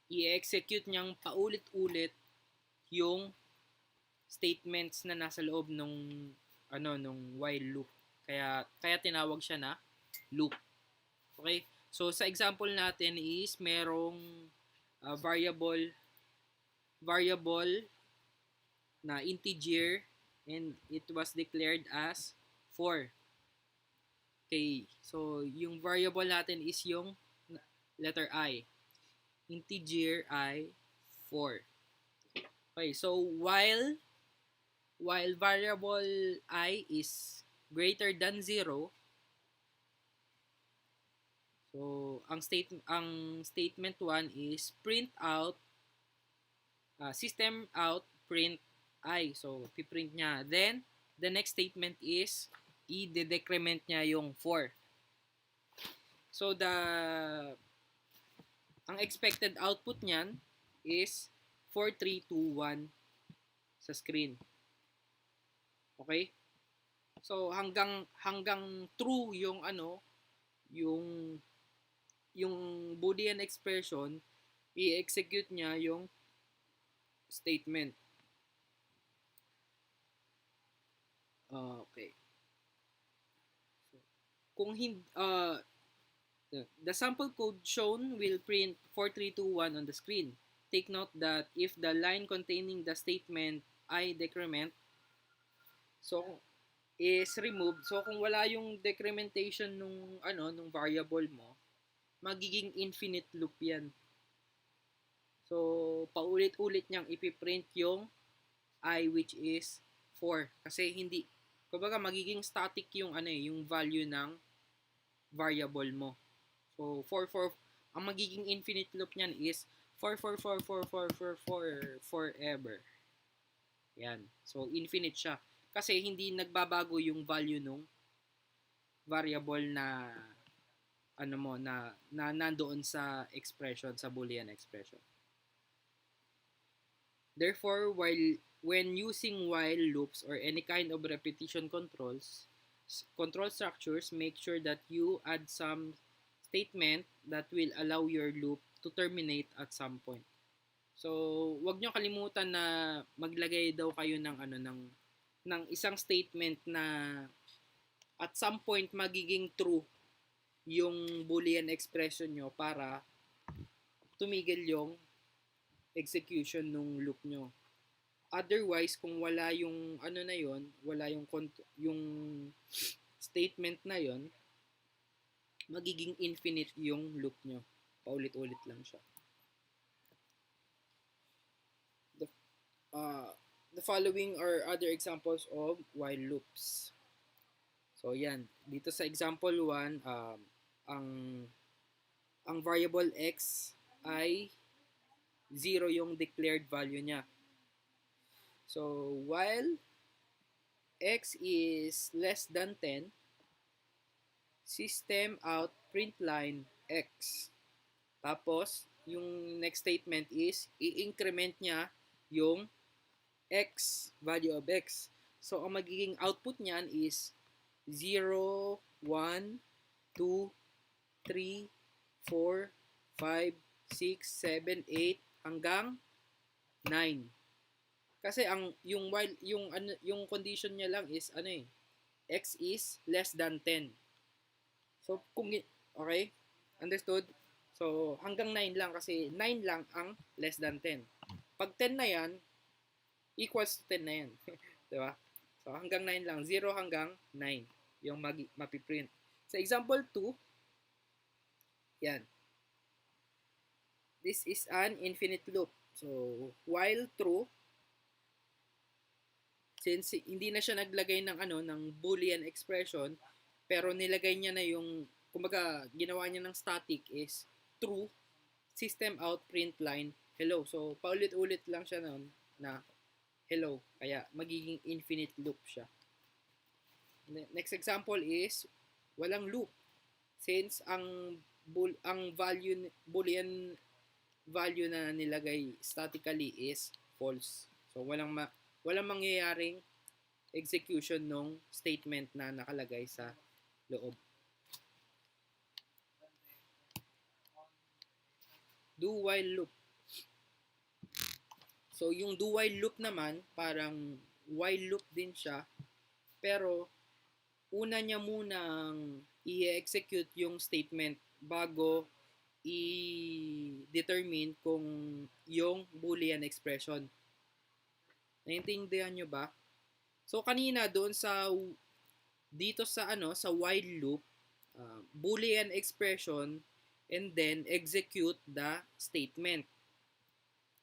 i-execute niyang paulit-ulit yung statements na nasa loob nung while loop. Kaya tinawag siya na loop. Okay? So, sa example natin is merong variable na integer and it was declared as 4. Okay, so yung variable natin is yung letter I. Integer I, 4. Okay, so while variable I is greater than 0, so ang statement 1 is print out system out print I. So piprint niya. Then the next statement is i-decrement niya yung 4. So ang expected output niyan is 4, 3, 2, 1 sa screen. Okay? So hanggang true yung yung Boolean expression, i-execute niya yung statement. Okay. So, kung hindi the sample code shown will print 4321 on the screen. Take note that if the line containing the statement I decrement is removed, so kung wala yung decrementation nung variable mo, magiging infinite loop yan. So paulit-ulit niyang ipiprint yung I, which is 4, kasi hindi, kumbaga magiging static yung yung value ng variable mo. So 4 ang magiging infinite loop niyan is 4 forever. Yan. So infinite siya kasi hindi nagbabago yung value nung variable na na nandoon sa expression, sa Boolean expression. Therefore, when using while loops or any kind of repetition control structures, make sure that you add some statement that will allow your loop to terminate at some point. So, wag niyo kalimutan na maglagay daw kayo ng isang statement na at some point magiging true yung Boolean expression nyo para tumigil yung execution nung loop nyo. Otherwise, kung wala yung wala yung statement na yon, magiging infinite yung loop nyo. Paulit-ulit lang siya. The following are other examples of while loops. So yan, dito sa example 1, ang variable x ay 0 yung declared value niya. So, while x is less than 10, system out print line x. Tapos, yung next statement is, i-increment niya yung x, value of x. So, ang magiging output niyan is 0, 1, 2, 3, 4, 5, 6, 7, 8, hanggang 9. Kasi yung condition niya lang is x is less than 10. So okay, understood? So hanggang 9 lang kasi 9 lang ang less than 10. Pag 10 na yan, equals to 10 na yan. 'Di ba? So hanggang 9 lang, 0 hanggang 9 yung mapiprint. Sa example 2, yan. This is an infinite loop. So while true, since hindi na siya naglagay ng ng boolean expression, pero nilagay niya na yung kumbaga ginawa niya ng static is true, system out print line hello. So paulit-ulit lang siya noon na hello, kaya magiging infinite loop siya. Next example is walang loop, since ang boolean value na nilagay statically is false. So walang mangyayaring execution ng statement na nakalagay sa loob. Do while loop. So yung do while loop naman, parang while loop din siya, pero una niya munang i-execute yung statement bago i-determine kung yung boolean expression. Naintindihan nyo ba? So kanina doon dito sa sa while loop, boolean expression and then execute the statement.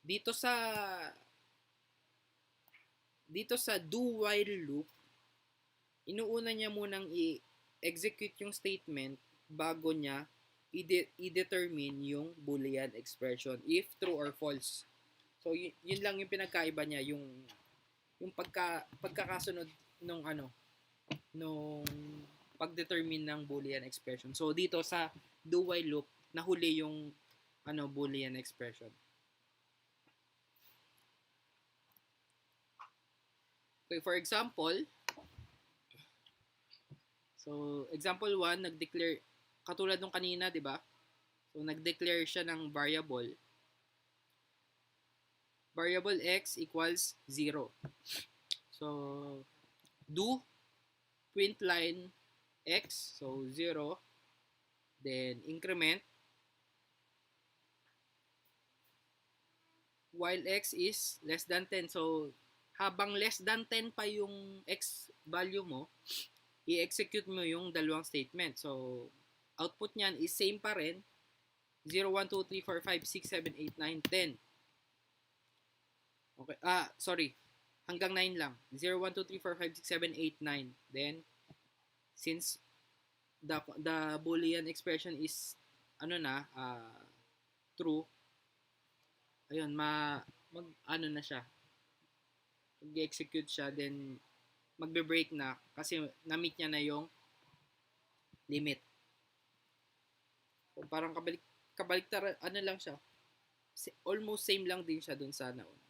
Dito sa do while loop, inuuna niya munang i-execute yung statement bago niya i-determine yung boolean expression if true or false. So yun lang yung pinagkaiba niya, yung pagkakasunod nung nung pag-determine ng boolean expression. So dito sa do while loop, nahuli yung boolean expression. Okay, for example, so example 1, nag-declare katulad nung kanina, 'di ba? So nag-declare siya ng variable. Variable x equals 0. So do print line x, so 0, then increment while x is less than 10. So habang less than 10 pa yung x value mo, i-execute mo yung dalawang statement. So output niyan is same pa rin, 0, 1, 2, 3, 4, 5, 6, 7, 8, 9, 10. Okay, sorry, hanggang 9 lang, 0, 1, 2, 3, 4, 5, 6, 7, 8, 9. Then since the boolean expression is true, ayun, na siya, mag-execute siya, then magbe-break na kasi na-meet niya na yung limit. So, parang kabaliktaran, lang siya, almost same lang din siya dun sa nauna.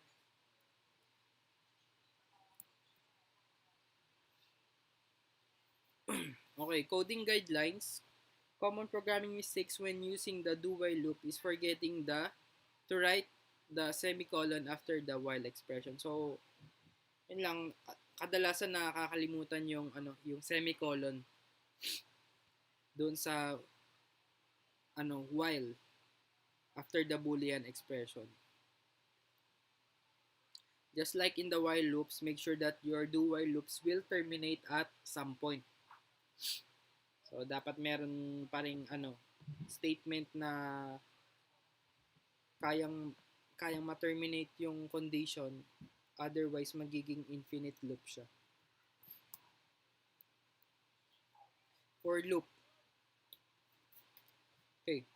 Okay, coding guidelines. Common programming mistakes when using the do while loop is forgetting to write the semicolon after the while expression. So yun lang, kadalasan nakakalimutan yung semicolon doon sa while after the boolean expression. Just like in the while loops, make sure that your do while loops will terminate at some point. So dapat meron pa ring statement na kayang ma-terminate yung condition, otherwise magiging infinite loop siya. For loop. Okay.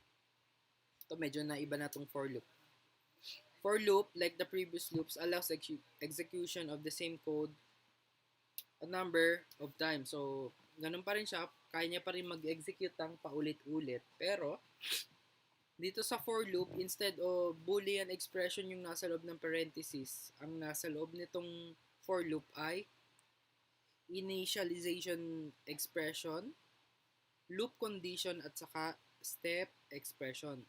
Ito medyo naiba na tong for loop. For loop, like the previous loops, allows execution of the same code a number of times. So, ganun pa rin siya. Kaya niya pa rin mag-execute ng paulit-ulit. Pero, dito sa for loop, instead of boolean expression yung nasa loob ng parenthesis, ang nasa loob nitong for loop ay initialization expression, loop condition, at saka step expression.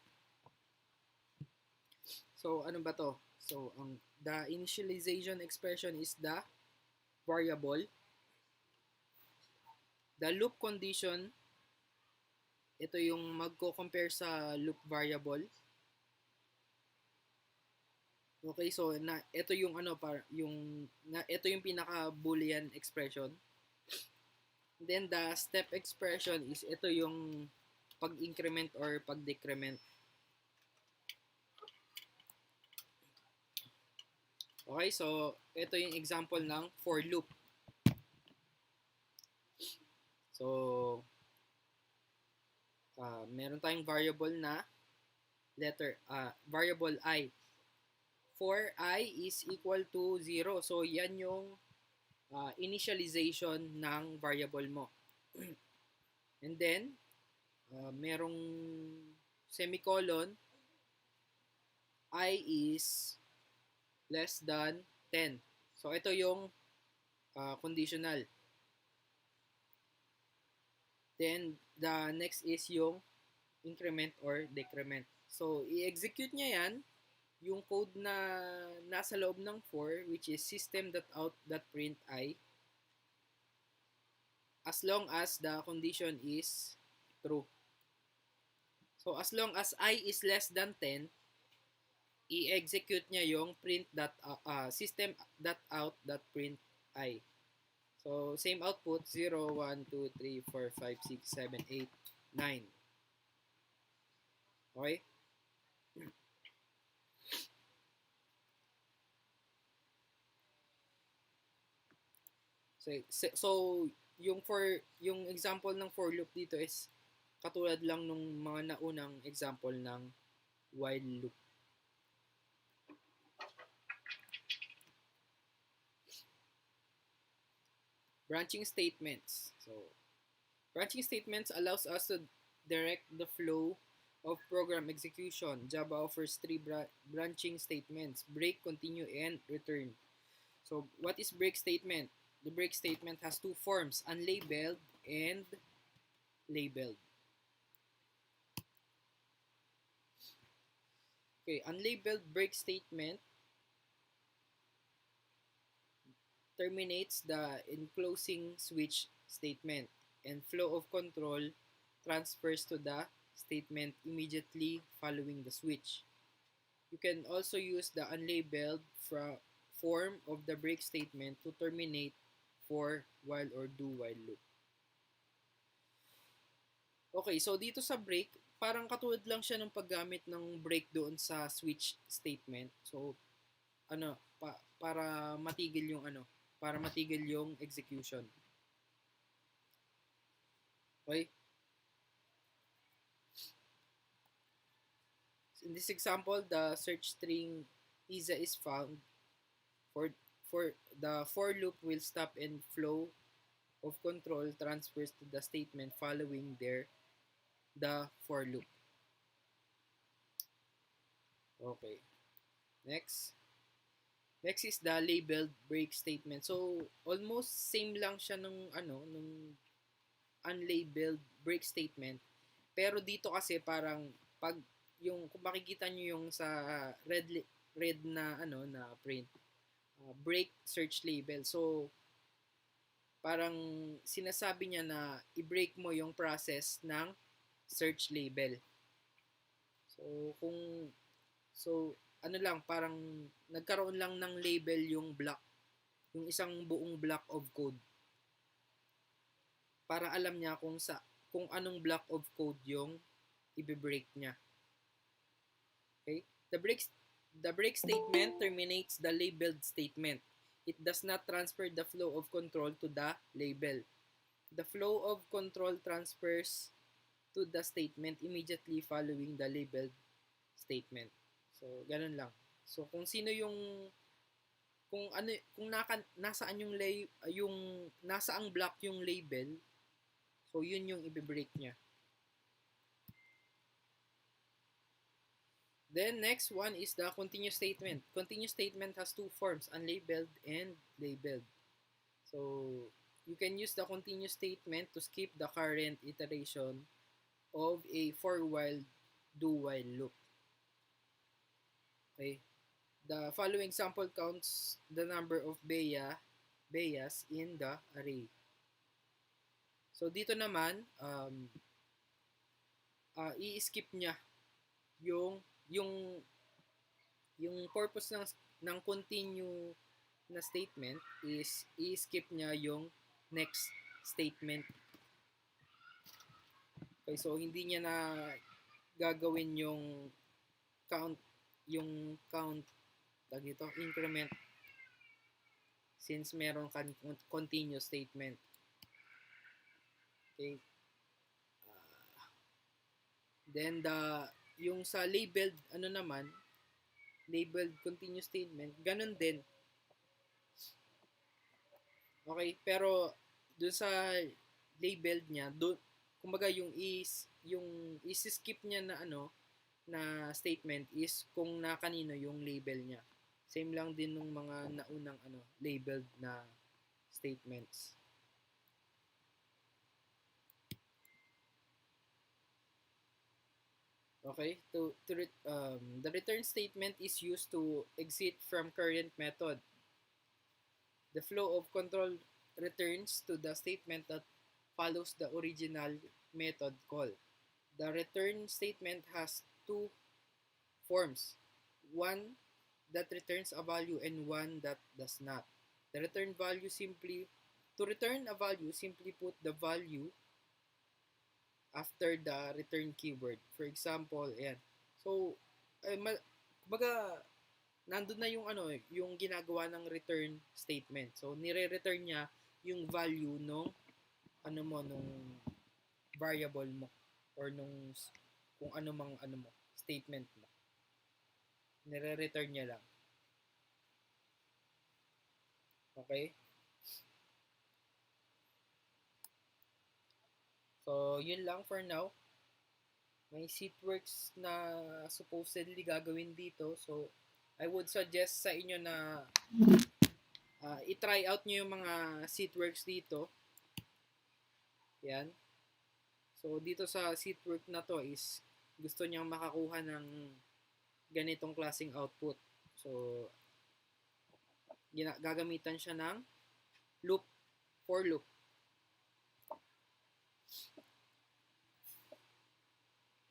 So, ano ba to? So, the initialization expression is the variable. The loop condition, ito yung magko-compare sa loop variable. Okay, so ito yung ito yung pinaka boolean expression. Then the step expression is ito yung pag-increment or pag-decrement. Okay, so ito yung example ng for loop. So, meron tayong variable na variable I. For I is equal to 0. So, yan yung initialization ng variable mo. And then, merong semicolon, I is less than 10. So, ito yung conditional. Then, the next is yung increment or decrement. So, i-execute niya yan, yung code na nasa loob ng for, which is system.out.print I, as long as the condition is true. So, as long as I is less than 10, i-execute niya yung system.out.print I. So, same output, 0, 1, 2, 3, 4, 5, 6, 7, 8, 9. Okay? So yung example ng for loop dito is katulad lang nung mga naunang example ng while loop. Branching statements. So, branching statements allows us to direct the flow of program execution. Java offers 3 branching statements: break, continue, and return. So, what is break statement? The break statement has 2 forms, unlabeled and labeled. Okay, unlabeled break statement terminates the enclosing switch statement, and flow of control transfers to the statement immediately following the switch. You can also use the unlabeled form of the break statement to terminate for, while, or do while loop. Okay, so dito sa break, parang katulad lang siya ng paggamit ng break doon sa switch statement. So, para matigil yung execution. Okay? In this example, the search string Isa is found. For the for loop will stop and flow of control transfers to the statement following the for loop. Okay. Next is the labeled break statement. So almost same lang siya nung unlabeled break statement. Pero dito kasi parang kung makikita niyo yung sa red na na print, break search label. So parang sinasabi niya na i-break mo yung process ng search label. So parang nagkaroon lang ng label yung block, yung isang buong block of code, para alam niya kung anong block of code yung i-break niya. Okay? The break statement terminates the labeled statement. It does not transfer the flow of control to the label. The flow of control transfers to the statement immediately following the labeled statement. So, ganun lang. So kung sino yung kung ano kung nasaan yung yung nasaang block yung label, so yun yung i-break niya. Then next one is the continuous statement. Continuous statement has two forms, unlabeled and labeled. So you can use the continuous statement to skip the current iteration of a for while do while loop. Okay? The following example counts the number of bayas in the array. So dito naman, i-skip niya yung yung yung purpose ng continue na statement is i-skip niya yung next statement. Okay, so hindi niya na gagawin yung count dito increment since meron kan continuous statement. Okay. Then yung sa labeled labeled continuous statement, ganun din. Okay, pero doon sa labeled niya, kumbaga yung skip niya na na statement is kung na kanino yung label niya. Same lang din nung mga naunang labeled na statements. Okay, the return statement is used to exit from current method. The flow of control returns to the statement that follows the original method call. The return statement has two forms, one that returns a value and one that does not. To return a value, simply put the value after the return keyword. For example, ayan. So, kumbaga, nandun na yung yung ginagawa ng return statement. So, nire-return niya yung value nung nung variable mo or nung kung ano mang statement mo. Nire-return niya lang. Okay? So, yun lang for now. May seatworks na supposedly gagawin dito. So, I would suggest sa inyo na i-try out nyo yung mga seatworks dito. Yan. So, dito sa seatwork na to is gusto niyang makakuha ng ganitong klaseng output. So, gagamitan siya ng loop, for loop.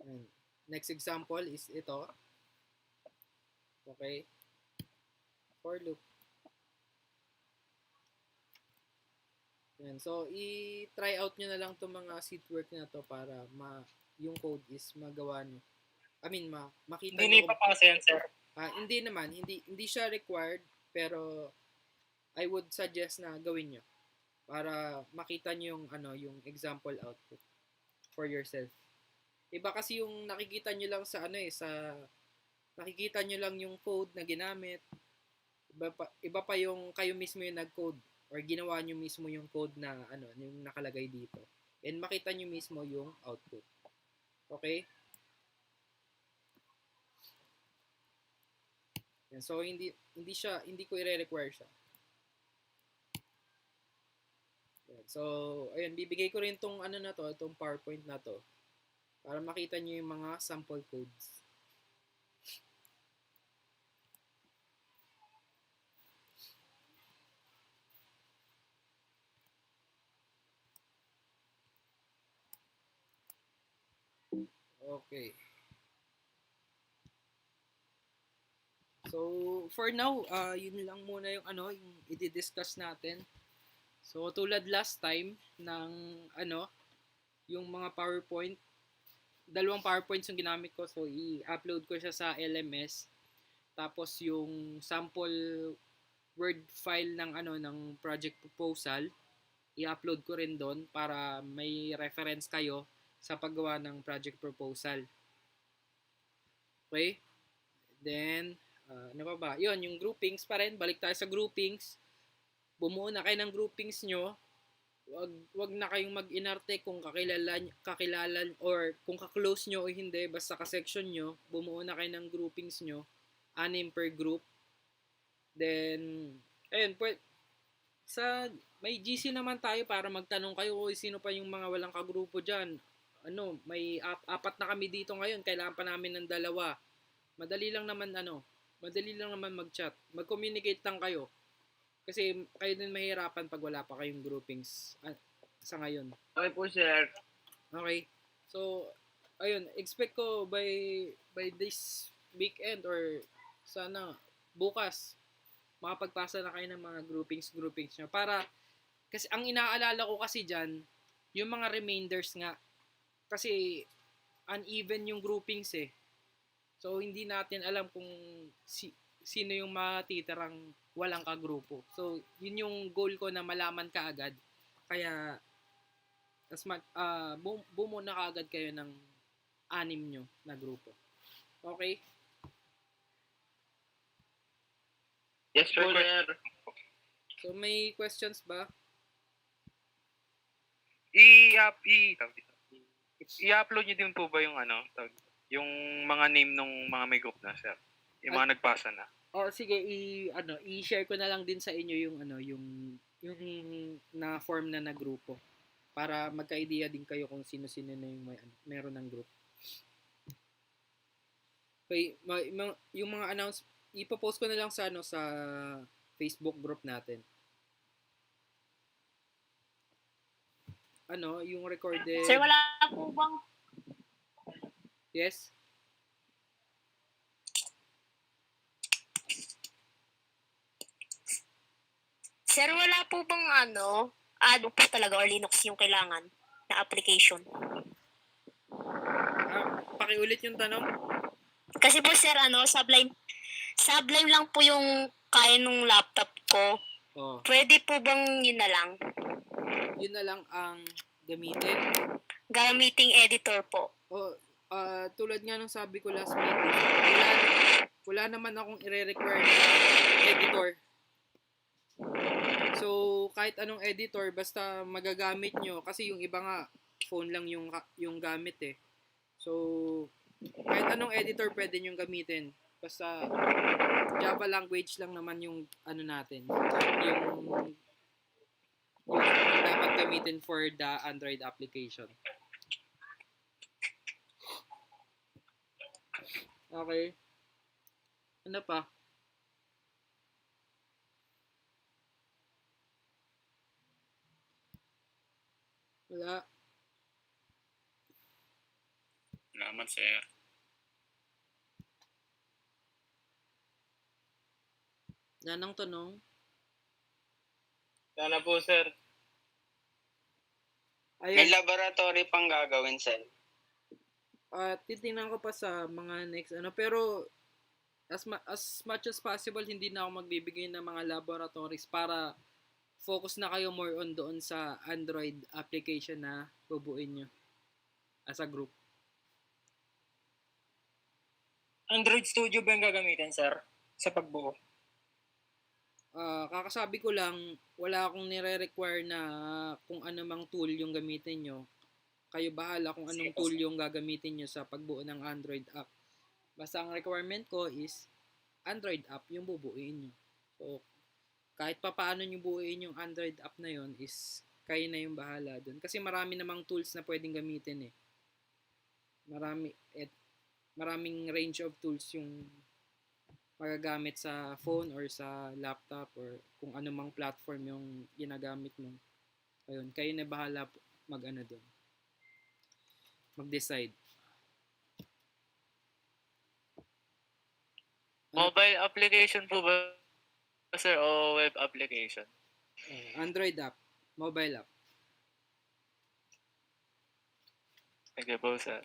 And next example is ito. Okay. For loop. Yan. So, i-try out nyo na lang itong mga seatwork na to para yung code is magawa nyo. I mean, makita Hindi nyo. ipapasa yan, sir. Hindi naman. Hindi siya required. Pero, I would suggest na gawin nyo. Para makita nyo yung example output for yourself. Iba kasi yung nakikita nyo lang sa nakikita nyo lang yung code na ginamit. Iba pa yung kayo mismo yung nag-code or ginawa nyo mismo yung code na yung nakalagay dito. And makita nyo mismo yung output. Okay? Yan. So hindi ko i-require siya. Yan. So ayun, bibigay ko rin tong itong PowerPoint na to para makita nyo yung mga sample codes. Okay. So, for now, yun lang muna yung yung i-discuss natin. So, tulad last time ng yung mga PowerPoint, dalawang PowerPoints yung ginamit ko. So, i-upload ko siya sa LMS. Tapos yung sample Word file ng project proposal, i-upload ko rin doon para may reference kayo sa paggawa ng project proposal. Okay? Then, Ano pa ba? Yun, yung groupings pa rin. Balik tayo sa groupings. Bumuo na kayo ng groupings nyo. Wag na kayong mag-inarte kung kakilala or kung ka-close nyo o hindi, basta ka-section nyo, bumuo na kayo ng groupings nyo, 6 per group. Then, ayun, sa may GC naman tayo para magtanong kayo kung sino pa yung mga walang kagrupo dyan. May apat na kami dito ngayon, kailangan pa namin ng 2. Madali lang naman mag-chat. Mag-communicate lang kayo. Kasi kayo din mahirapan pag wala pa kayong groupings sa ngayon. Okay po, sir. Okay. So, ayun, expect ko by this weekend or sana bukas makapagpasa na kayo ng mga groupings nyo. Para, kasi ang inaalala ko kasi dyan, yung mga remainders nga. Kasi, uneven yung groupings eh. So, hindi natin alam kung sino yung matitirang walang kagrupo. So, yun yung goal ko na malaman ka agad. Kaya, bumuo na kaagad kayo ng 6 nyo na grupo. Okay? Yes po, sir. So, may questions ba? I-upload niyo din po ba yung yung mga name ng mga may group na, sir? Yung mga nagpasa na. Sige, i-share ko na lang din sa inyo yung yung na form na grupo para magka-idea din kayo kung sino-sino na yung meron ng group. Okay, yung mga ipo-post ko na lang sa sa Facebook group natin. Yung recorded. Sir, wala po bang Yes. Sir, wala po bang po talaga or Linux yung kailangan na application? Pakiulit yung tanong. Kasi po sir, Sublime lang po yung kaya nung laptop ko. Oh, Pwede po bang yun na lang? yun na lang ang gamitin. Gamiting editor po. Tulad nga nung sabi ko last meeting, wala naman akong i-require na editor. So, kahit anong editor, basta magagamit nyo, kasi yung iba nga, phone lang yung gamit eh. So, kahit anong editor pwede nyo gamitin. Basta, Java language lang naman yung natin. Yung dapat gamitin for the Android application. Okay. Ano pa? Wala. Salamat, sir. Nanang tanong. Sana po, sir. May Ayun. laboratory pang gagawin, sir. Titingnan ko pa sa mga next pero as much as possible hindi na ako magbibigay ng mga laboratories para focus na kayo more on doon sa Android application na bubuin nyo as a group. Android Studio ba yung gagamitin, sir? Sa pagbuo? Kakasabi ko lang, wala akong nire-require na kung ano mang tool yung gamitin nyo. Kayo bahala kung anong tool yung gagamitin nyo sa pagbuo ng Android app. Basta ang requirement ko is Android app yung bubuuin nyo. So, kahit pa paano nyo buuin yung Android app na yon is kayo na yung bahala dun. Kasi marami namang tools na pwedeng gamitin eh. Maraming range of tools yung magagamit sa phone or sa laptop or kung ano mang platform yung ginagamit mo. Ayun, kayo na bahala doon. Mag-decide. Mobile application po ba, sir, o web application? Android app, mobile app. Sige po, sir.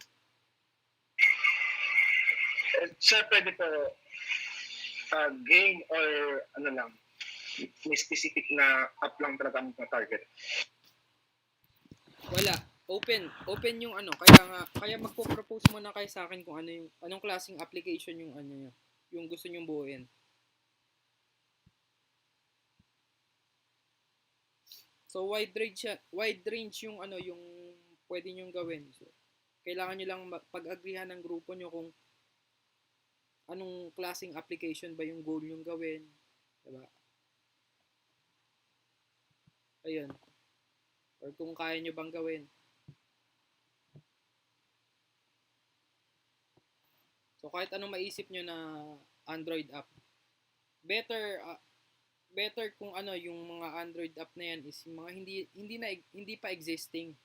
Sir, pwede po game or lang, may specific na app lang talaga ang target. Wala. Open yung kaya magpo-propose muna kayo sa akin kung anong klaseng application yung yung gusto nyong buuin. So wide range yung yung pwede nyong gawin. So, kailangan nyo lang pag-agrihan ng grupo nyo kung anong klaseng application ba yung goal nyong gawin. Diba? Ayun. Or kung kaya nyo bang gawin. So kahit anong maisip nyo na Android app, better kung yung mga Android app na yan is yung mga hindi pa existing.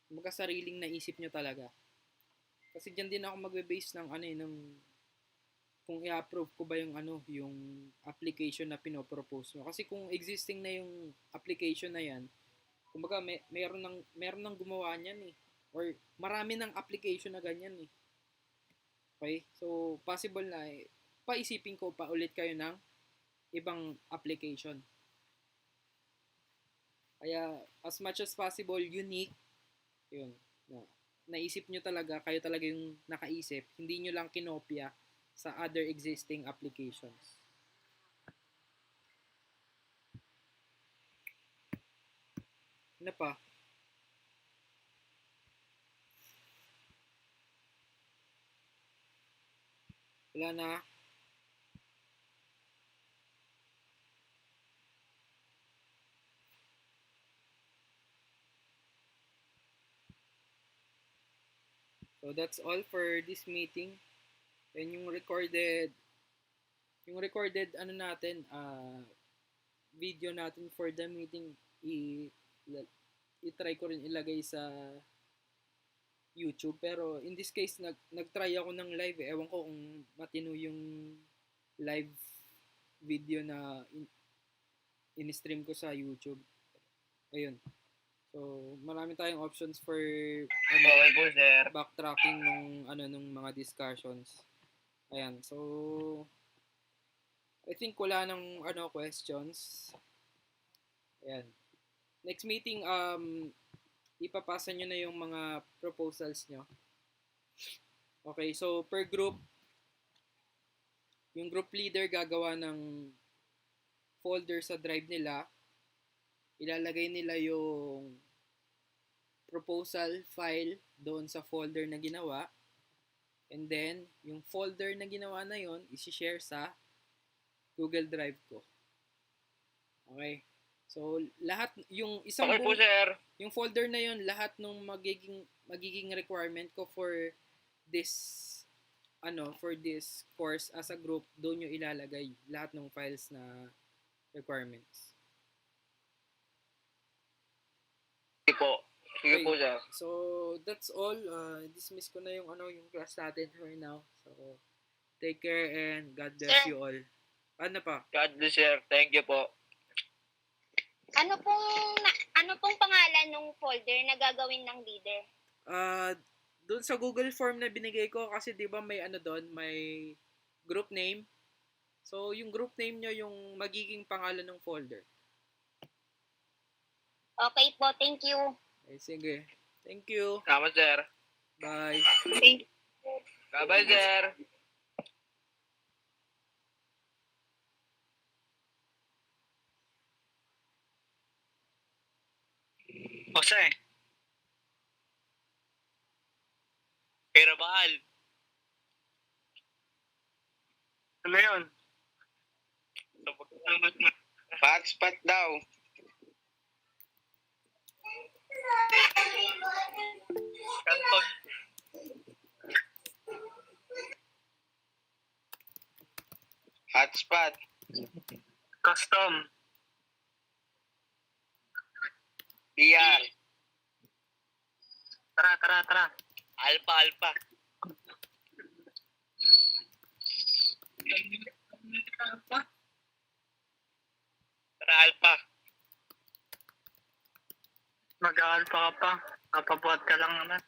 Mga sariling naisip nyo talaga. Kasi diyan din ako magbe-base ng ng kung i-approve ko ba yung yung application na pinopropose mo. Kasi kung existing na yung application na yan, kumbaga meron nang gumawa niyan eh. Or marami ng application na ganyan eh. Okay? So possible na paisipin ko pa ulit kayo ng ibang application. Kaya as much as possible unique yun. Naisip nyo talaga, kayo talaga yung nakaisip, hindi nyo lang kinopya sa other existing applications. Ano pa? Wala na. So that's all for this meeting. And yung recorded natin video natin for the meeting i-try ko rin ilagay sa YouTube, pero in this case nag-try ako ng live eh. Ewan ko kung matino yung live video na in-stream ko sa YouTube. Ayun. So, marami tayong options for Okay po, sir. backtracking nung mga discussions. Ayan. So, I think wala nang questions. Ayan. Next meeting, ipapasa nyo na yung mga proposals nyo. Okay, so per group, yung group leader gagawa ng folder sa drive nila. Ilalagay nila yung proposal file doon sa folder na ginawa. And then, yung folder na ginawa na yon isi-share sa Google Drive ko. Okay? So, lahat, yung isang Okay po, sir. yung folder na yon lahat ng magiging requirement ko for this course as a group, doon nyo ilalagay lahat ng files na requirements. Sige po. Sige po, sir. So, that's all. Dismiss ko na yung class natin for now. So, take care and God bless you all. Ano pa? God bless, sir. Thank you po. Ano pong pangalan ng folder na gagawin ng leader? Doon sa Google form na binigay ko, kasi 'di ba may doon, may group name. So, yung group name nyo yung magiging pangalan ng folder. Okay po, thank you. Okay, sige. Thank you. Tama, sir. Bye. Thank you. Bye-bye, sir. Jose, Pero mahal. ano yun? Hotspot daw. Kanton. Hotspot. Custom. PR. Tara. Alpha. Tara, Alpha. Mag-aalpa ka pa. Papabuhat ka lang naman.